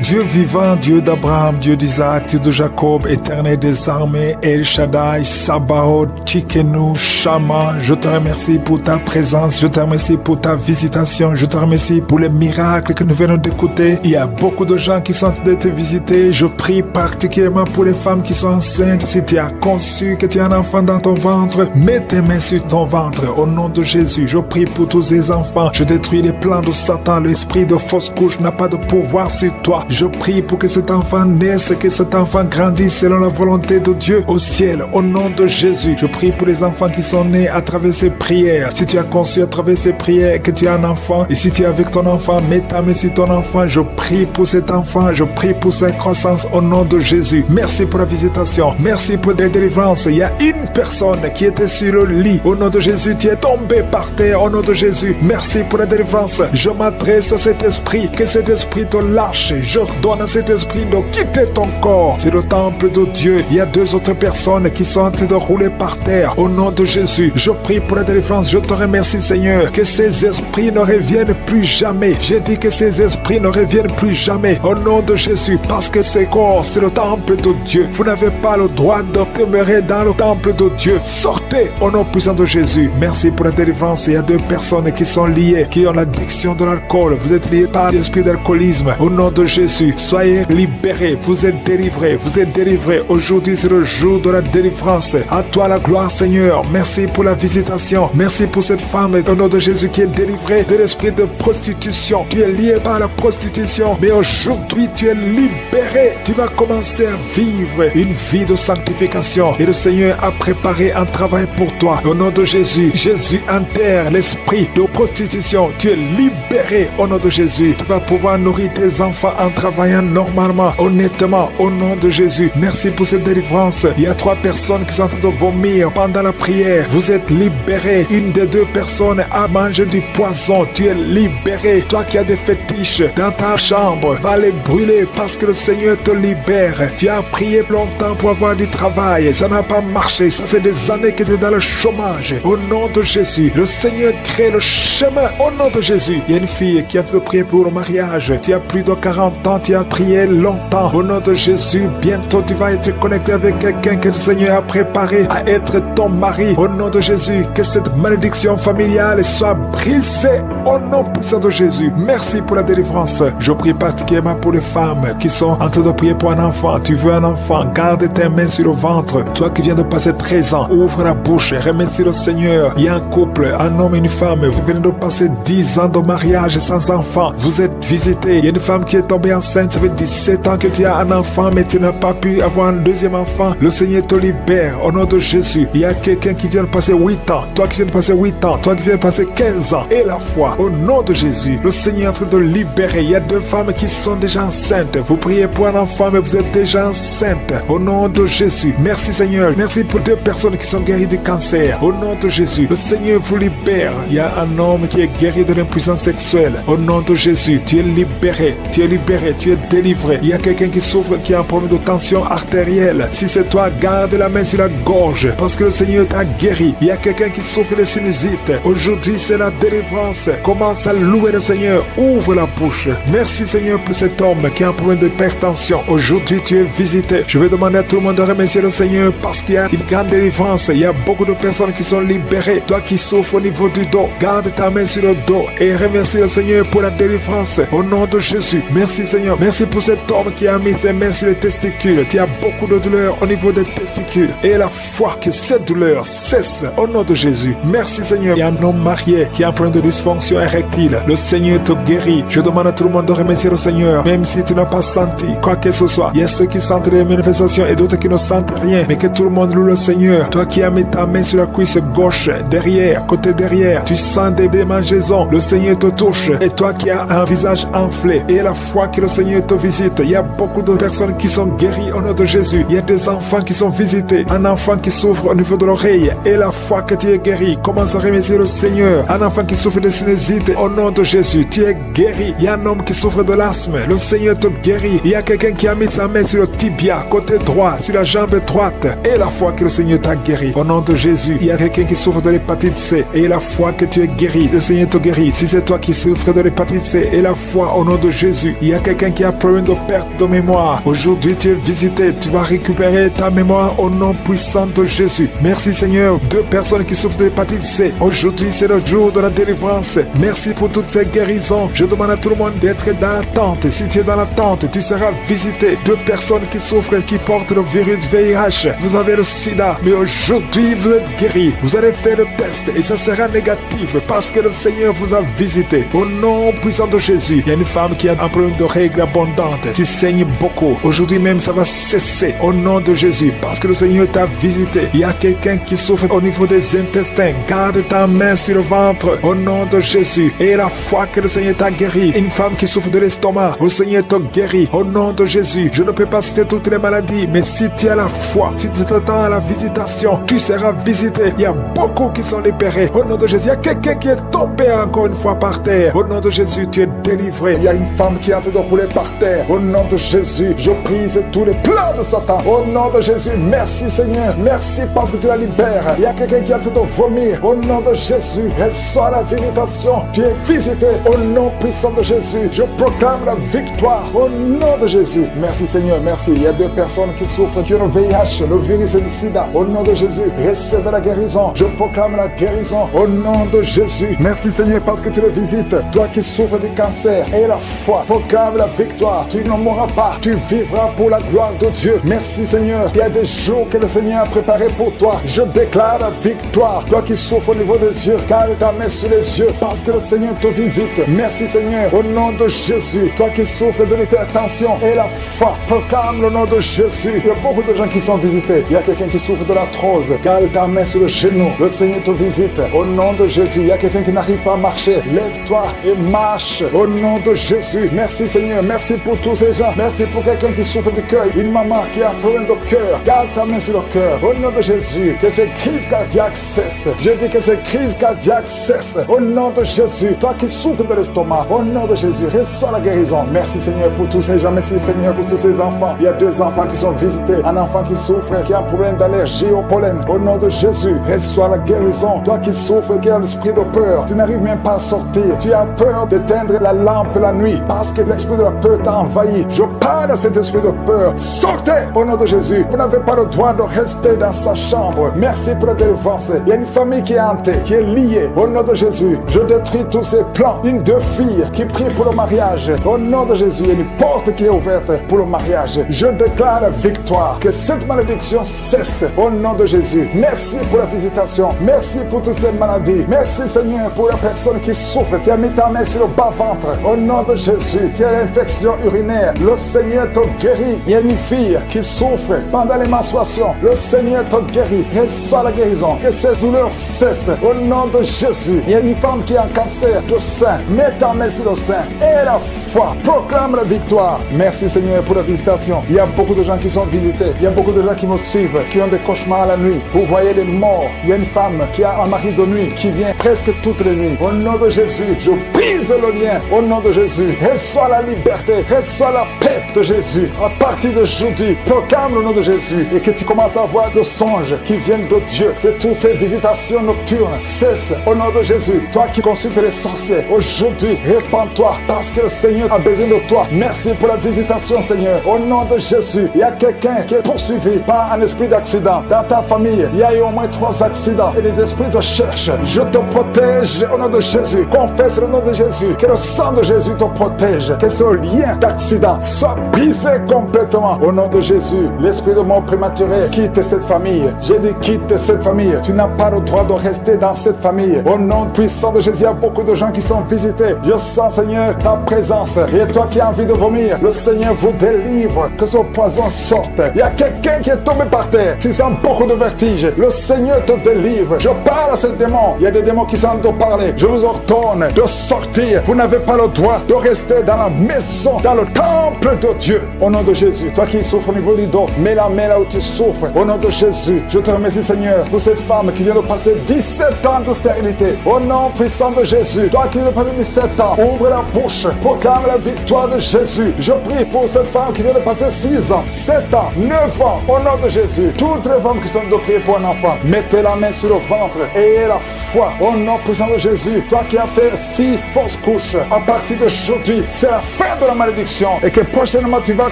Dieu vivant, Dieu d'Abraham, Dieu d'Isaac, Dieu de Jacob, éternel des armées, El Shaddai, Sabaoth, Tsidkenu, Shama, je te remercie pour ta présence, je te remercie pour ta visitation, je te remercie pour les miracles que nous venons d'écouter. Il y a beaucoup de gens qui sont en train de te visiter. Je prie particulièrement pour les femmes qui sont enceintes. Si tu as conçu que tu as un enfant dans ton ventre, mets tes mains sur ton ventre. Au nom de Jésus, je prie pour tous ces enfants. Je détruis les plans de Satan. L'esprit de fausse couche n'a pas de pouvoir sur toi. Je prie pour que cet enfant naisse, que cet enfant grandisse selon la volonté de Dieu au ciel. Au nom de Jésus, je prie pour les enfants qui sont nés à travers ces prières. Si tu as conçu à travers ces prières que tu as un enfant, et si tu es avec ton enfant, mets ta main sur ton enfant. Je prie pour cet enfant, je prie pour sa croissance au nom de Jésus. Merci pour la visitation, merci pour la délivrance. Il y a une personne qui était sur le lit. Au nom de Jésus, tu es tombé par terre. Au nom de Jésus, merci pour la délivrance. Je m'adresse à cet esprit, que cet esprit te lâche. J'ordonne à cet esprit de quitter ton corps. C'est le temple de Dieu. Il y a deux autres personnes qui sont en train de rouler par terre. Au nom de Jésus, je prie pour la délivrance. Je te remercie, Seigneur, que ces esprits ne reviennent plus jamais. J'ai dit que ces esprits ne reviennent plus jamais. Au nom de Jésus, parce que ce corps, c'est le temple de Dieu. Vous n'avez pas le droit de demeurer dans le temple de Dieu. Sortez au nom puissant de Jésus. Merci pour la délivrance. Il y a deux personnes qui sont liées, qui ont l'addiction de l'alcool. Vous êtes liés par l'esprit d'alcoolisme. Au nom de Jésus, soyez libérés, vous êtes délivrés, vous êtes délivrés. Aujourd'hui, c'est le jour de la délivrance. À toi la gloire, Seigneur. Merci pour la visitation. Merci pour cette femme, au nom de Jésus, qui est délivrée de l'esprit de prostitution. Tu es lié par la prostitution, mais aujourd'hui, tu es libéré. Tu vas commencer à vivre une vie de sanctification. Et le Seigneur a préparé un travail pour toi. Au nom de Jésus, Jésus enterre l'esprit de prostitution. Tu es libéré au nom de Jésus. Tu vas pouvoir nourrir tes enfants en travaillant normalement, honnêtement, au nom de Jésus. Merci pour cette délivrance. Il y a 3 personnes qui sont en train de vomir pendant la prière. Vous êtes libérés. Une des 2 personnes a mangé du poison. Tu es libéré. Toi qui as des fétiches dans ta chambre, va les brûler parce que le Seigneur te libère. Tu as prié longtemps pour avoir du travail. Ça n'a pas marché. Ça fait des années que tu es dans le chômage. Au nom de Jésus, le Seigneur crée le chemin. Au nom de Jésus. Il y a une fille qui a te prié pour le mariage. Tu as plus de 40 ans. Tu as prié longtemps. Au nom de Jésus, bientôt tu vas être connecté avec quelqu'un que le Seigneur a préparé à être ton mari. Au nom de Jésus, que cette malédiction familiale soit brisée. Au nom puissant de Jésus. Merci pour la délivrance. Je prie particulièrement pour les femmes qui sont en train de prier pour un enfant. Tu veux un enfant, garde tes mains sur le ventre. Toi qui viens de passer 13 ans, ouvre la bouche et remercie le Seigneur. Il y a un couple, un homme et une femme. Vous venez de passer 10 ans de mariage sans enfant. Vous êtes visités. Il y a une femme qui est tombée enceinte. Ça fait 17 ans que tu as un enfant, mais tu n'as pas pu avoir un deuxième enfant. Le Seigneur te libère au nom de Jésus. Il y a quelqu'un qui vient de passer 8 ans. Toi qui viens de passer 8 ans. Toi qui viens de passer 15 ans. Et la foi, au nom de Jésus, le Seigneur est en train de libérer. Il y a 2 femmes qui sont déjà enceintes. Vous priez pour un enfant, mais vous êtes déjà enceinte. Au nom de Jésus. Merci Seigneur. Merci pour 2 personnes qui sont guéries du cancer. Au nom de Jésus. Le Seigneur vous libère. Il y a un homme qui est guéri de l'impuissance sexuelle. Au nom de Jésus. Tu es libéré. Tu es libéré. Tu es délivré. Il y a quelqu'un qui souffre, qui a un problème de tension artérielle. Si c'est toi, garde la main sur la gorge. Parce que le Seigneur t'a guéri. Il y a quelqu'un qui souffre de sinusite. Aujourd'hui, c'est la délivrance. Commence à louer le Seigneur. Ouvre la bouche. Merci Seigneur pour cet homme qui a un problème d'hypertension. Aujourd'hui, tu es visité. Je vais demander à tout le monde de remercier le Seigneur parce qu'il y a une grande délivrance. Il y a beaucoup de personnes qui sont libérées. Toi qui souffres au niveau du dos, garde ta main sur le dos et remercie le Seigneur pour la délivrance. Au nom de Jésus. Merci Seigneur. Merci pour cet homme qui a mis ses mains sur les testicules. Tu as beaucoup de douleur au niveau des testicules. Et la foi que cette douleur cesse au nom de Jésus. Merci Seigneur. Il y a un homme marié qui a un problème de dysfonction érectile. Le Seigneur te guérit. Je demande à tout le monde de remercier le Seigneur. Même si tu n'as pas senti quoi que ce soit. Il y a ceux qui sentent les manifestations et d'autres qui ne sentent rien. Mais que tout le monde loue le Seigneur. Toi qui as mis ta main sur la cuisse gauche, derrière, côté derrière, tu sens des démangeaisons. Le Seigneur te touche. Et toi qui as un visage enflé et la foi que le Seigneur te visite. Il y a beaucoup de personnes qui sont guéries au nom de Jésus. Il y a des enfants qui sont visités. Un enfant qui souffre au niveau de l'oreille et la foi que tu es guéri. Commence à remercier le Seigneur. Un enfant qui souffre de sinusite au nom de Jésus. Tu es guéri. Il y a un homme qui souffre de l'asthme. Le Seigneur te guérit. Il y a quelqu'un qui a mis sa main sur le tibia, côté droit, sur la jambe droite. Et la foi que le Seigneur t'a guéri. Au nom de Jésus. Il y a quelqu'un qui souffre de l'hépatite C. Et la foi que tu es guéri. Le Seigneur te guérit. Si c'est toi qui souffres de l'hépatite C et la foi au nom de Jésus. Il y a quelqu'un qui a problème de perte de mémoire. Aujourd'hui, tu es visité. Tu vas récupérer ta mémoire au nom puissant de Jésus. Merci Seigneur. 2 personnes qui souffrent de l'hépatite C. Aujourd'hui, c'est le jour de la délivrance. Merci pour toutes ces guérisons. Je demande à tout le monde d'être dans l'attente. Si tu es dans l'attente, tu seras visité. 2 personnes qui souffrent, qui portent le virus VIH. Vous avez le sida, mais aujourd'hui vous êtes guéris. Vous allez faire le test et ça sera négatif parce que le Seigneur vous a visité. Au nom puissant de Jésus. Il y a une femme qui a un problème de règles abondantes. Tu saignes beaucoup. Aujourd'hui même, ça va cesser au nom de Jésus parce que le Seigneur t'a visité. Il y a quelqu'un qui souffre au niveau des intestins. Garde ta main sur le ventre au nom de Jésus. Et la foi que le Seigneur t'a guéri. Une femme qui souffre de l'estomac. Le Seigneur te guérit au nom de Jésus. Je ne peux pas citer toutes les maladies, mais si tu as la foi, si tu t'attends à la visitation, tu seras visité. Il y a beaucoup qui sont libérés au nom de Jésus. Il y a quelqu'un qui est tombé encore une fois par terre. Au nom de Jésus, tu es délivré. Il y a une femme qui est en train de rouler par terre. Au nom de Jésus, je brise tous les plans de Satan. Au nom de Jésus, merci Seigneur. Merci parce que tu la libères. Il y a quelqu'un qui est en train de vomir. Au nom de Jésus, reçois la visitation. Tu es visité au nom puissant de Jésus. Je proclame la victoire au nom de Jésus. Merci Seigneur, merci. Il y a 2 personnes qui souffrent qui ont le VIH, le virus et le sida. Au nom de Jésus, recevez la guérison. Je proclame la guérison au nom de Jésus. Merci Seigneur parce que tu le visites. Toi qui souffres du cancer et la foi, proclame la victoire. Tu ne mourras pas, tu vivras pour la gloire de Dieu. Merci Seigneur. Il y a des jours que le Seigneur a préparés pour toi. Je déclare la victoire. Toi qui souffres au niveau des yeux, garde ta main sur les yeux parce que le Seigneur te visite. Merci Seigneur. Au nom de Jésus, toi qui souffres de l'hypertension et la foi, proclame le nom de Jésus. Il y a beaucoup de gens qui sont visités. Il y a quelqu'un qui souffre de l'arthrose. Garde ta main sur le genou. Le Seigneur te visite. Au nom de Jésus, il y a quelqu'un qui n'arrive pas à marcher. Lève-toi et marche. Au nom de Jésus. Merci Seigneur. Seigneur. Merci pour tous ces gens. Merci pour quelqu'un qui souffre du cœur. Une maman qui a un problème de cœur. Garde ta main sur le cœur. Au nom de Jésus, que ces crises cardiaques cessent. Je dis que ces crises cardiaques cessent. Au nom de Jésus, toi qui souffres de l'estomac, au nom de Jésus, reçois la guérison. Merci Seigneur pour tous ces gens. Merci Seigneur pour tous ces enfants. Il y a 2 enfants qui sont visités. Un enfant qui souffre, qui a un problème d'allergie au pollen. Au nom de Jésus, reçois la guérison. Toi qui souffres, qui as l'esprit de peur, tu n'arrives même pas à sortir. Tu as peur d'éteindre la lampe la nuit parce que l'esprit de la peur t'a envahi. Je parle à cet esprit de peur. Sortez au nom de Jésus. Vous n'avez pas le droit de rester dans sa chambre. Merci pour la délivrance. Il y a une famille qui est hantée, qui est liée. Au nom de Jésus, je détruis tous ces plans. 2 filles qui prient pour le mariage. Au nom de Jésus, il y a une porte qui est ouverte pour le mariage. Je déclare la victoire. Que cette malédiction cesse au nom de Jésus. Merci pour la visitation. Merci pour toutes ces maladies. Merci Seigneur pour la personne qui souffre. Tu as mis ta main sur le bas-ventre. Au nom de Jésus, qui a l'infection urinaire. Le Seigneur te guérit. Il y a une fille qui souffre pendant les menstruations. Le Seigneur te guérit. Reçois la guérison. Que cette douleur cesse au nom de Jésus. Il y a une femme qui a un cancer de sein. Mets ta main sur le sein. Et la foi. Proclame la victoire. Merci Seigneur pour la visitation. Il y a beaucoup de gens qui sont visités. Il y a beaucoup de gens qui me suivent, qui ont des cauchemars la nuit. Vous voyez des morts. Il y a une femme qui a un mari de nuit qui vient presque toutes les nuits. Au nom de Jésus, je brise le lien. Au nom de Jésus, reçois la liberté. Reçois la paix de Jésus. À partir d'aujourd'hui, proclame le nom de Jésus et que tu commences à avoir des songes qui viennent de Dieu. Que toutes ces visitations nocturnes cessent. Au nom de Jésus, toi qui consultes les sorciers, aujourd'hui, répands-toi parce que le Seigneur a besoin de toi. Merci pour la visitation, Seigneur. Au nom de Jésus, il y a quelqu'un qui est poursuivi par un esprit d'accident. Dans ta famille, il y a eu au moins 3 accidents et les esprits te cherchent. Je te protège au nom de Jésus. Confesse le nom de Jésus. Que le sang de Jésus te protège. Que ce lien d'accident soit brisé complètement. Au nom de Jésus, l'esprit de mort prématuré quitte cette famille. J'ai dit quitte cette famille. Tu n'as pas le droit de rester dans cette famille. Au nom puissant de Jésus, il y a beaucoup de gens qui sont visités. Je sens, Seigneur, ta présence. Et toi qui as envie de vomir, le Seigneur vous délivre. Que ce poison sorte. Il y a quelqu'un qui est tombé par terre. Tu sens beaucoup de vertige. Le Seigneur te délivre. Je parle à ces démons. Il y a des démons qui sont en train de parler. Je vous ordonne de sortir. Vous n'avez pas le droit de rester dans la maison, dans le temple de Dieu. Au nom de Jésus, toi qui souffres au niveau du dos, mets la main là où tu souffres. Au nom de Jésus, je te remercie Seigneur pour cette femme qui vient de passer 17 ans de stérilité. Au nom puissant de Jésus, toi qui viens de passer 17 ans, ouvre la bouche, proclame la victoire de Jésus. Je prie pour cette femme qui vient de passer 6 ans, 7 ans, 9 ans. Au nom de Jésus, toutes les femmes qui sont de prier pour un enfant, mettez la main sur le ventre et ayez la foi. Au nom puissant de Jésus, toi qui as fait 6 fausses couches, à partir d'aujourd'hui, c'est la fin de la malédiction et que prochainement tu vas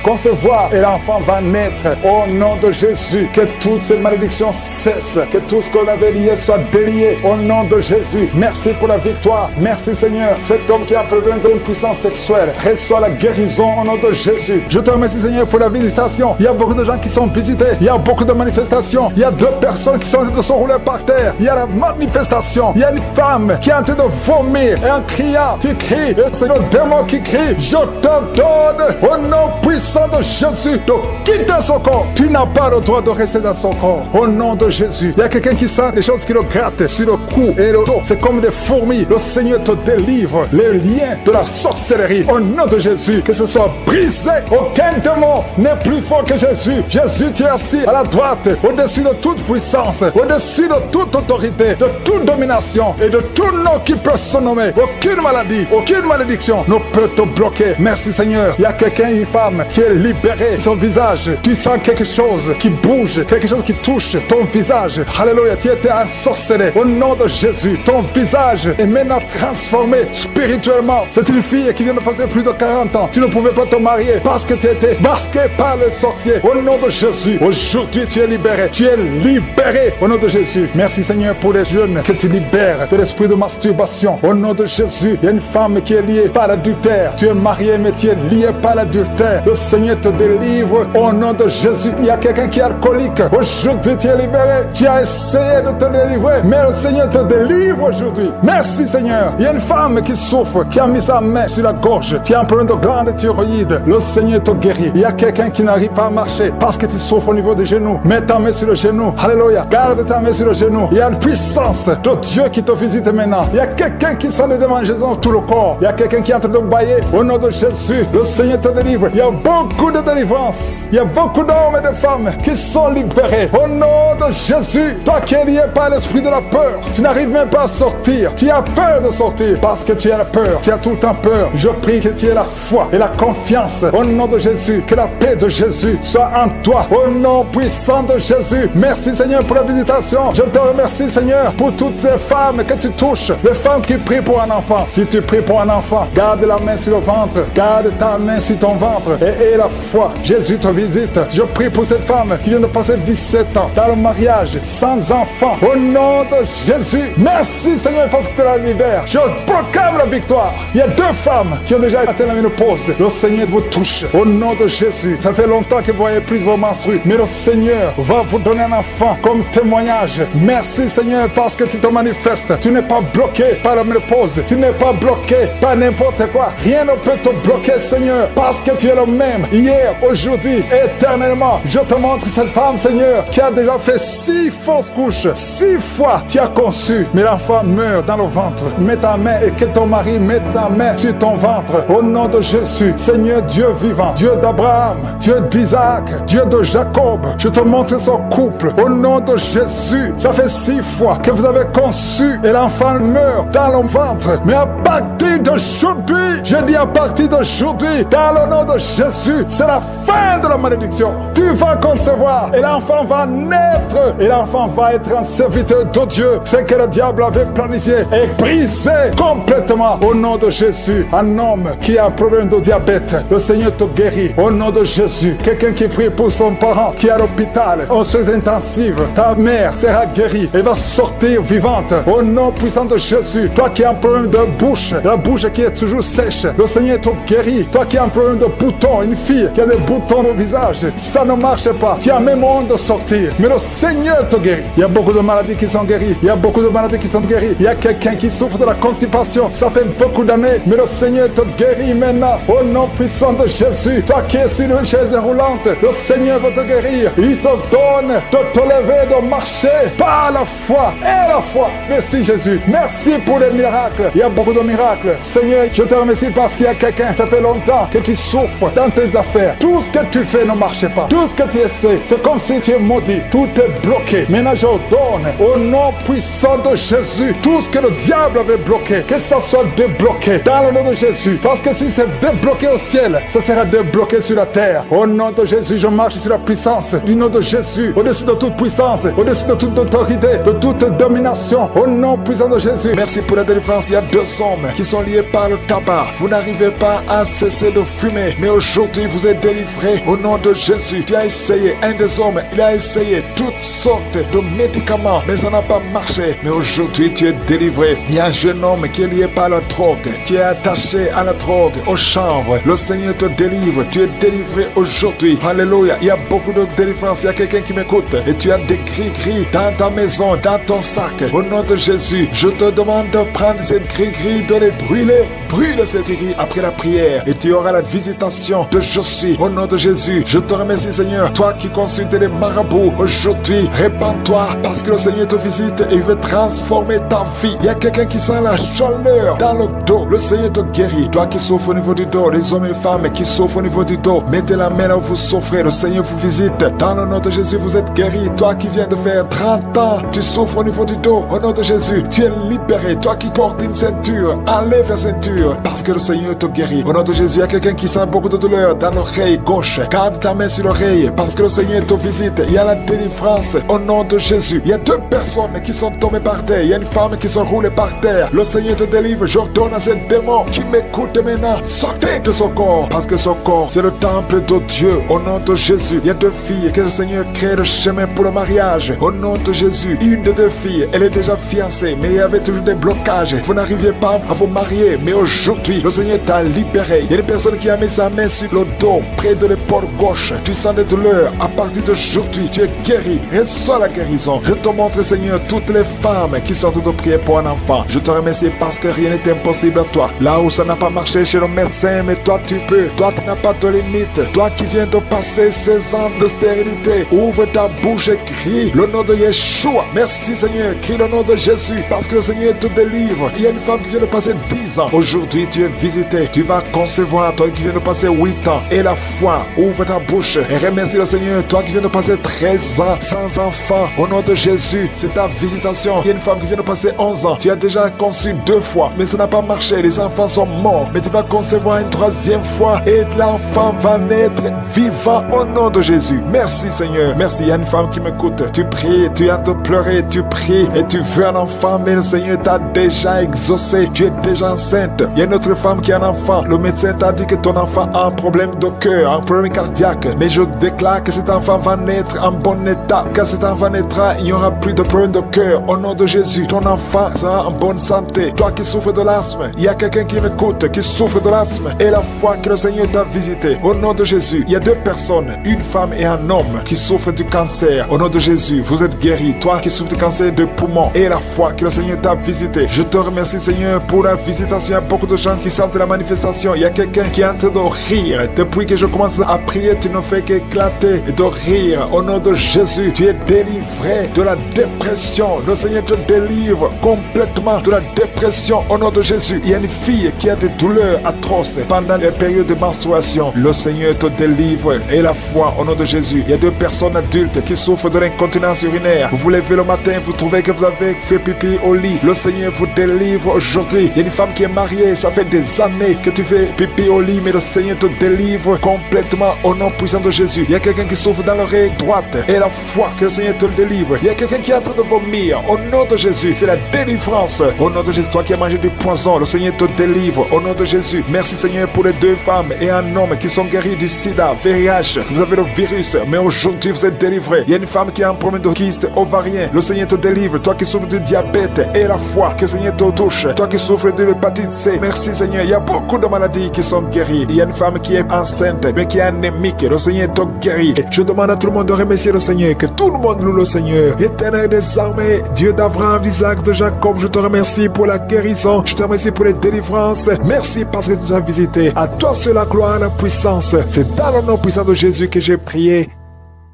concevoir et l'enfant va naître. Au nom de Jésus, que toutes ces malédictions cessent, que tout ce qu'on avait lié soit délié. Au nom de Jésus, merci pour la victoire. Merci Seigneur, cet homme qui a besoin d'une puissance sexuelle, reçoit la guérison au nom de Jésus. Je te remercie Seigneur pour la visitation. Il y a beaucoup de gens qui sont visités, il y a beaucoup de manifestations, il y a 2 personnes qui sont en train de se rouler par terre. Il y a la manifestation, il y a une femme qui est en train de vomir et en criant, tu cries, et c'est le démon qui crie. Je te donne au nom puissant de Jésus de quitter son corps. Tu n'as pas le droit de rester dans son corps. Au nom de Jésus, il y a quelqu'un qui sent des choses qui le grattent sur le cou et le dos. C'est comme des fourmis. Le Seigneur te délivre les liens de la sorcellerie. Au nom de Jésus, que ce soit brisé. Aucun démon n'est plus fort que Jésus. Jésus, tu es assis à la droite, au-dessus de toute puissance, au-dessus de toute autorité, de toute domination et de tout nom qui peut se nommer. Aucune maladie, aucune malédiction ne peut te bloquer. Merci Seigneur. Il y a quelqu'un, une femme qui est libérée. Son visage, tu sens quelque chose qui bouge, quelque chose qui touche ton visage. Alléluia, tu étais ensorcelé. Au nom de Jésus, ton visage est maintenant transformé spirituellement. C'est une fille qui vient de passer plus de 40 ans. Tu ne pouvais pas te marier parce que tu étais masqué par les sorciers. Au nom de Jésus, aujourd'hui tu es libéré. Tu es libéré au nom de Jésus. Merci Seigneur pour les jeunes que tu libères de l'esprit de masturbation. Au nom de Jésus, il y a une femme qui est liée par l'adultère. Tu es marié mais tu es lié par l'adultère. Le Seigneur te délivre au nom de Jésus. Il y a quelqu'un qui est alcoolique. Aujourd'hui tu es libéré. Tu as essayé de te délivrer, mais le Seigneur te délivre aujourd'hui. Merci Seigneur. Il y a une femme qui souffre, qui a mis sa main sur la gorge. Tu as un problème de glande thyroïde. Le Seigneur te guérit. Il y a quelqu'un qui n'arrive pas à marcher parce que tu souffres au niveau des genoux. Mets ta main sur le genou. Alléluia. Garde ta main sur le genou. Il y a une puissance de Dieu qui te visite maintenant. Il y a quelqu'un qui sent des démangeaisons dans tout le corps. Il y a quelqu'un qui est en train de bailler. Au nom de de Jésus, le Seigneur te délivre. Il y a beaucoup de délivrance. Il y a beaucoup d'hommes et de femmes qui sont libérés. Au nom de Jésus, toi qui es lié par l'esprit de la peur, tu n'arrives même pas à sortir. Tu as peur de sortir parce que tu as la peur. Tu as tout le temps peur. Je prie que tu aies la foi et la confiance. Au nom de Jésus, que la paix de Jésus soit en toi. Au nom puissant de Jésus. Merci Seigneur pour la visitation. Je te remercie Seigneur pour toutes ces femmes que tu touches. Les femmes qui prient pour un enfant. Si tu pries pour un enfant, garde la main sur le ventre. Garde ta main sur ton ventre et aie la foi. Jésus te visite. Je prie pour cette femme qui vient de passer 17 ans dans le mariage, sans enfant. Au nom de Jésus, merci Seigneur parce que tu la libères. Je proclame la victoire. Il y a 2 femmes qui ont déjà atteint la ménopause. Le Seigneur vous touche. Au nom de Jésus, ça fait longtemps que vous voyez plus vos menstrues, mais le Seigneur va vous donner un enfant comme témoignage. Merci Seigneur parce que tu te manifestes. Tu n'es pas bloqué par la ménopause. Tu n'es pas bloqué par n'importe quoi. Rien ne peut te bloquer Seigneur parce que tu es le même hier, aujourd'hui, éternellement. Je te montre cette femme Seigneur qui a déjà fait 6 fausses couches. 6 fois tu as conçu, mais l'enfant meurt dans le ventre. Mets ta main et que ton mari mette sa main sur ton ventre. Au nom de Jésus, Seigneur Dieu vivant, Dieu d'Abraham, Dieu d'Isaac, Dieu de Jacob, je te montre son couple. Au nom de Jésus, ça fait 6 fois que vous avez conçu et l'enfant meurt dans le ventre. Mais à partir d'aujourd'hui, je dis à partir d'aujourd'hui, dans le nom de Jésus, c'est la fin de la malédiction. Tu vas concevoir et l'enfant va naître et l'enfant va être un serviteur de Dieu. Ce que le diable avait planifié est brisé complètement au nom de Jésus. Un homme qui a un problème de diabète, le Seigneur te guérit au nom de Jésus. Quelqu'un qui prie pour son parent qui est à l'hôpital, aux soins intensifs, ta mère sera guérie et va sortir vivante au nom puissant de Jésus. Toi qui as un problème de bouche, la bouche qui est toujours sèche, le Seigneur te guérit. Toi qui as un problème de boutons, une fille qui a des boutons au visage, ça ne marche pas. Tu as même honte de sortir, mais le Seigneur te guérit. Il y a beaucoup de maladies qui sont guéries. Il y a beaucoup de maladies qui sont guéries. Il y a quelqu'un qui souffre de la constipation. Ça fait beaucoup d'années, mais le Seigneur te guérit maintenant. Au nom puissant de Jésus, toi qui es sur une chaise roulante, le Seigneur va te guérir. Il te donne de te lever, de marcher par la foi et la foi. Merci Jésus. Merci pour les miracles. Il y a beaucoup de miracles. Seigneur, je te remercie parce qu'il y a quelqu'un, ça fait longtemps que tu souffres dans tes affaires. Tout ce que tu fais ne marche pas. Tout ce que tu essaies, c'est comme si tu es maudit. Tout est bloqué. Maintenant, je ordonne au nom puissant de Jésus, tout ce que le diable avait bloqué, que ça soit débloqué dans le nom de Jésus. Parce que si c'est débloqué au ciel, ça sera débloqué sur la terre. Au nom de Jésus, je marche sur la puissance du nom de Jésus, au-dessus de toute puissance, au-dessus de toute autorité, de toute domination, au nom puissant de Jésus. Merci pour la délivrance. Il y a 2 hommes qui sont liés par le tabac. Vous n'arrivez pas à cesser de fumer, mais aujourd'hui vous êtes délivrés au nom de Jésus. Tu as essayé, un des hommes, il a essayé toutes sortes de médicaments, mais ça n'a pas marché. Mais aujourd'hui tu es délivré. Il y a un jeune homme qui est lié par la drogue. Tu es attaché à la drogue, au chanvre. Le Seigneur te délivre. Tu es délivré aujourd'hui. Alléluia. Il y a beaucoup de délivrance. Il y a quelqu'un qui m'écoute et tu as des gris-gris dans ta maison, dans ton sac. Au nom de Jésus, je te demande de prendre ces gris-gris, de les brûler. Brûle ces gris-gris après la prière et tu auras la visitation de Josué. Au nom de Jésus, je te remercie Seigneur. Toi qui consultes les marabouts, aujourd'hui, répands-toi parce que le Seigneur te visite et il veut transformer ta vie. Il y a quelqu'un qui sent la chaleur dans le dos. Le Seigneur te guérit. Toi qui souffres au niveau du dos, les hommes et les femmes qui souffrent au niveau du dos, mettez la main là où vous souffrez. Le Seigneur vous visite. Dans le nom de Jésus, vous êtes guéri. Toi qui viens de faire 30 ans, tu souffres au niveau du dos. Au nom de Jésus, tu es libéré. Toi qui portes une ceinture, enlève la ceinture parce que le Seigneur te guérit. Au nom de Jésus, il y a quelqu'un qui sent beaucoup de douleur dans l'oreille gauche. Garde ta main sur l'oreille parce que le Seigneur te visite. Il y a la délivrance au nom de Jésus. Il y a 2 personnes qui sont tombées par terre. Il y a une femme qui se roule par terre. Le Seigneur te délivre. J'ordonne à ces démons qui m'écoutent maintenant, sortez de son corps parce que son corps c'est le temple de Dieu. Au nom de Jésus, il y a 2 filles que le Seigneur crée le chemin pour le mariage. Au nom de Jésus, une des 2 filles, elle est déjà fiancée, mais il y avait toujours des blocages. Vous n'arriviez pas à vous marier, mais aujourd'hui, le Seigneur t'a libéré. Il y a une personne qui a mis sa main sur le dos, près de l'épaule gauche. Tu sens des douleurs. À partir d'aujourd'hui, tu es guéri. Reçois la guérison. Je te montre, Seigneur, toutes les femmes qui sont toutes priées pour un enfant. Je te remercie parce que rien n'est impossible à toi. Là où ça n'a pas marché chez le médecin, mais toi tu peux. Toi tu n'as pas de limite. Toi qui viens de passer 16 ans de stérilité, ouvre ta bouche et crie le nom de Yeshua. Merci Seigneur, crie le nom de Jésus parce que le Seigneur te délivre. Il y a une femme qui vient de passer 10 ans. Aujourd'hui tu es visité marcher. Tu vas concevoir, toi qui viens de passer 8 ans. Et la foi, ouvre ta bouche et remercie le Seigneur. Toi qui viens de passer 13 ans sans enfant, au nom de Jésus, c'est ta visitation. Il y a une femme qui vient de passer 11 ans. Tu as déjà conçu 2 fois, mais ça n'a pas marché. Les enfants sont morts. Mais tu vas concevoir une 3e fois et l'enfant va naître vivant au nom de Jésus. Merci Seigneur. Merci. Il y a une femme qui m'écoute. Tu pries, tu as de pleurer, tu pries et tu veux un enfant, mais le Seigneur t'a déjà exaucé. Tu es déjà enceinte. Il y a une autre femme qui a un enfant. Le médecin t'a dit que ton enfant a un problème de cœur, un problème cardiaque. Mais je déclare que cet enfant va naître en bon état. Quand cet enfant naîtra, il n'y aura plus de problème de cœur. Au nom de Jésus, ton enfant sera en bonne santé. Toi qui souffres de l'asthme, il y a quelqu'un qui m'écoute, qui souffre de l'asthme. Et la foi que le Seigneur t'a visité. Au nom de Jésus, il y a 2 personnes, une femme et un homme, qui souffrent du cancer. Au nom de Jésus, vous êtes guéris. Toi qui souffres du cancer de poumon. Et la foi que le Seigneur t'a visité. Je te remercie Seigneur pour la visitation. Il y a beaucoup de gens qui sentent la manifestation. Il y a quelqu'un qui est en train de rire. Depuis que je commence à prier, tu ne fais qu'éclater et de rire. Au nom de Jésus, tu es délivré de la dépression. Le Seigneur te délivre complètement de la dépression. Au nom de Jésus, il y a une fille qui a des douleurs atroces pendant les périodes de menstruation. Le Seigneur te délivre. Et la foi au nom de Jésus. Il y a 2 personnes adultes qui souffrent de l'incontinence urinaire. Vous vous levez le matin, vous trouvez que vous avez fait pipi au lit. Le Seigneur vous délivre aujourd'hui. Il y a une femme qui est mariée, ça fait des années que tu fais pipi au lit, mais le Seigneur te délivre complètement au nom puissant de Jésus. Il y a quelqu'un qui souffre dans l'oreille droite et la foi que le Seigneur te délivre. Il y a quelqu'un qui est en train de vomir au nom de Jésus. C'est la délivrance au nom de Jésus. Toi qui as mangé du poison, le Seigneur te délivre au nom de Jésus. Merci Seigneur pour les 2 femmes et un homme qui sont guéris du sida, VIH. Vous avez le virus, mais aujourd'hui vous êtes délivrés. Il y a une femme qui a un problème de kyste ovarien. Le Seigneur te délivre. Toi qui souffres du diabète et la foi que le Seigneur te touche. Toi qui souffres de l'hépatite C. Merci Seigneur. Il y a beaucoup de maladies qui sont guéries. Il y a une femme qui est enceinte, mais qui est anémique. Le Seigneur te guérit. Je demande à tout le monde de remercier le Seigneur. Que tout le monde loue le Seigneur. Éternel des armées, Dieu d'Abraham, d'Isaac, de Jacob, je te remercie pour la guérison. Je te remercie pour les délivrances. Merci parce que tu nous as visités. À toi seul la gloire et la puissance. C'est dans le nom puissant de Jésus que j'ai prié.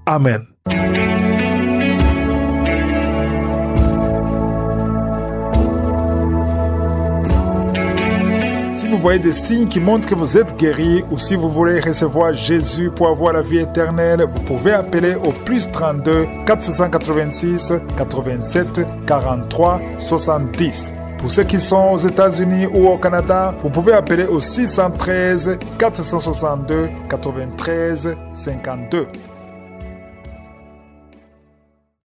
Amen. Si vous voyez des signes qui montrent que vous êtes guéri ou si vous voulez recevoir Jésus pour avoir la vie éternelle, vous pouvez appeler au +32 486 87 43 70. Pour ceux qui sont aux États-Unis ou au Canada, vous pouvez appeler au 613 462 93 52.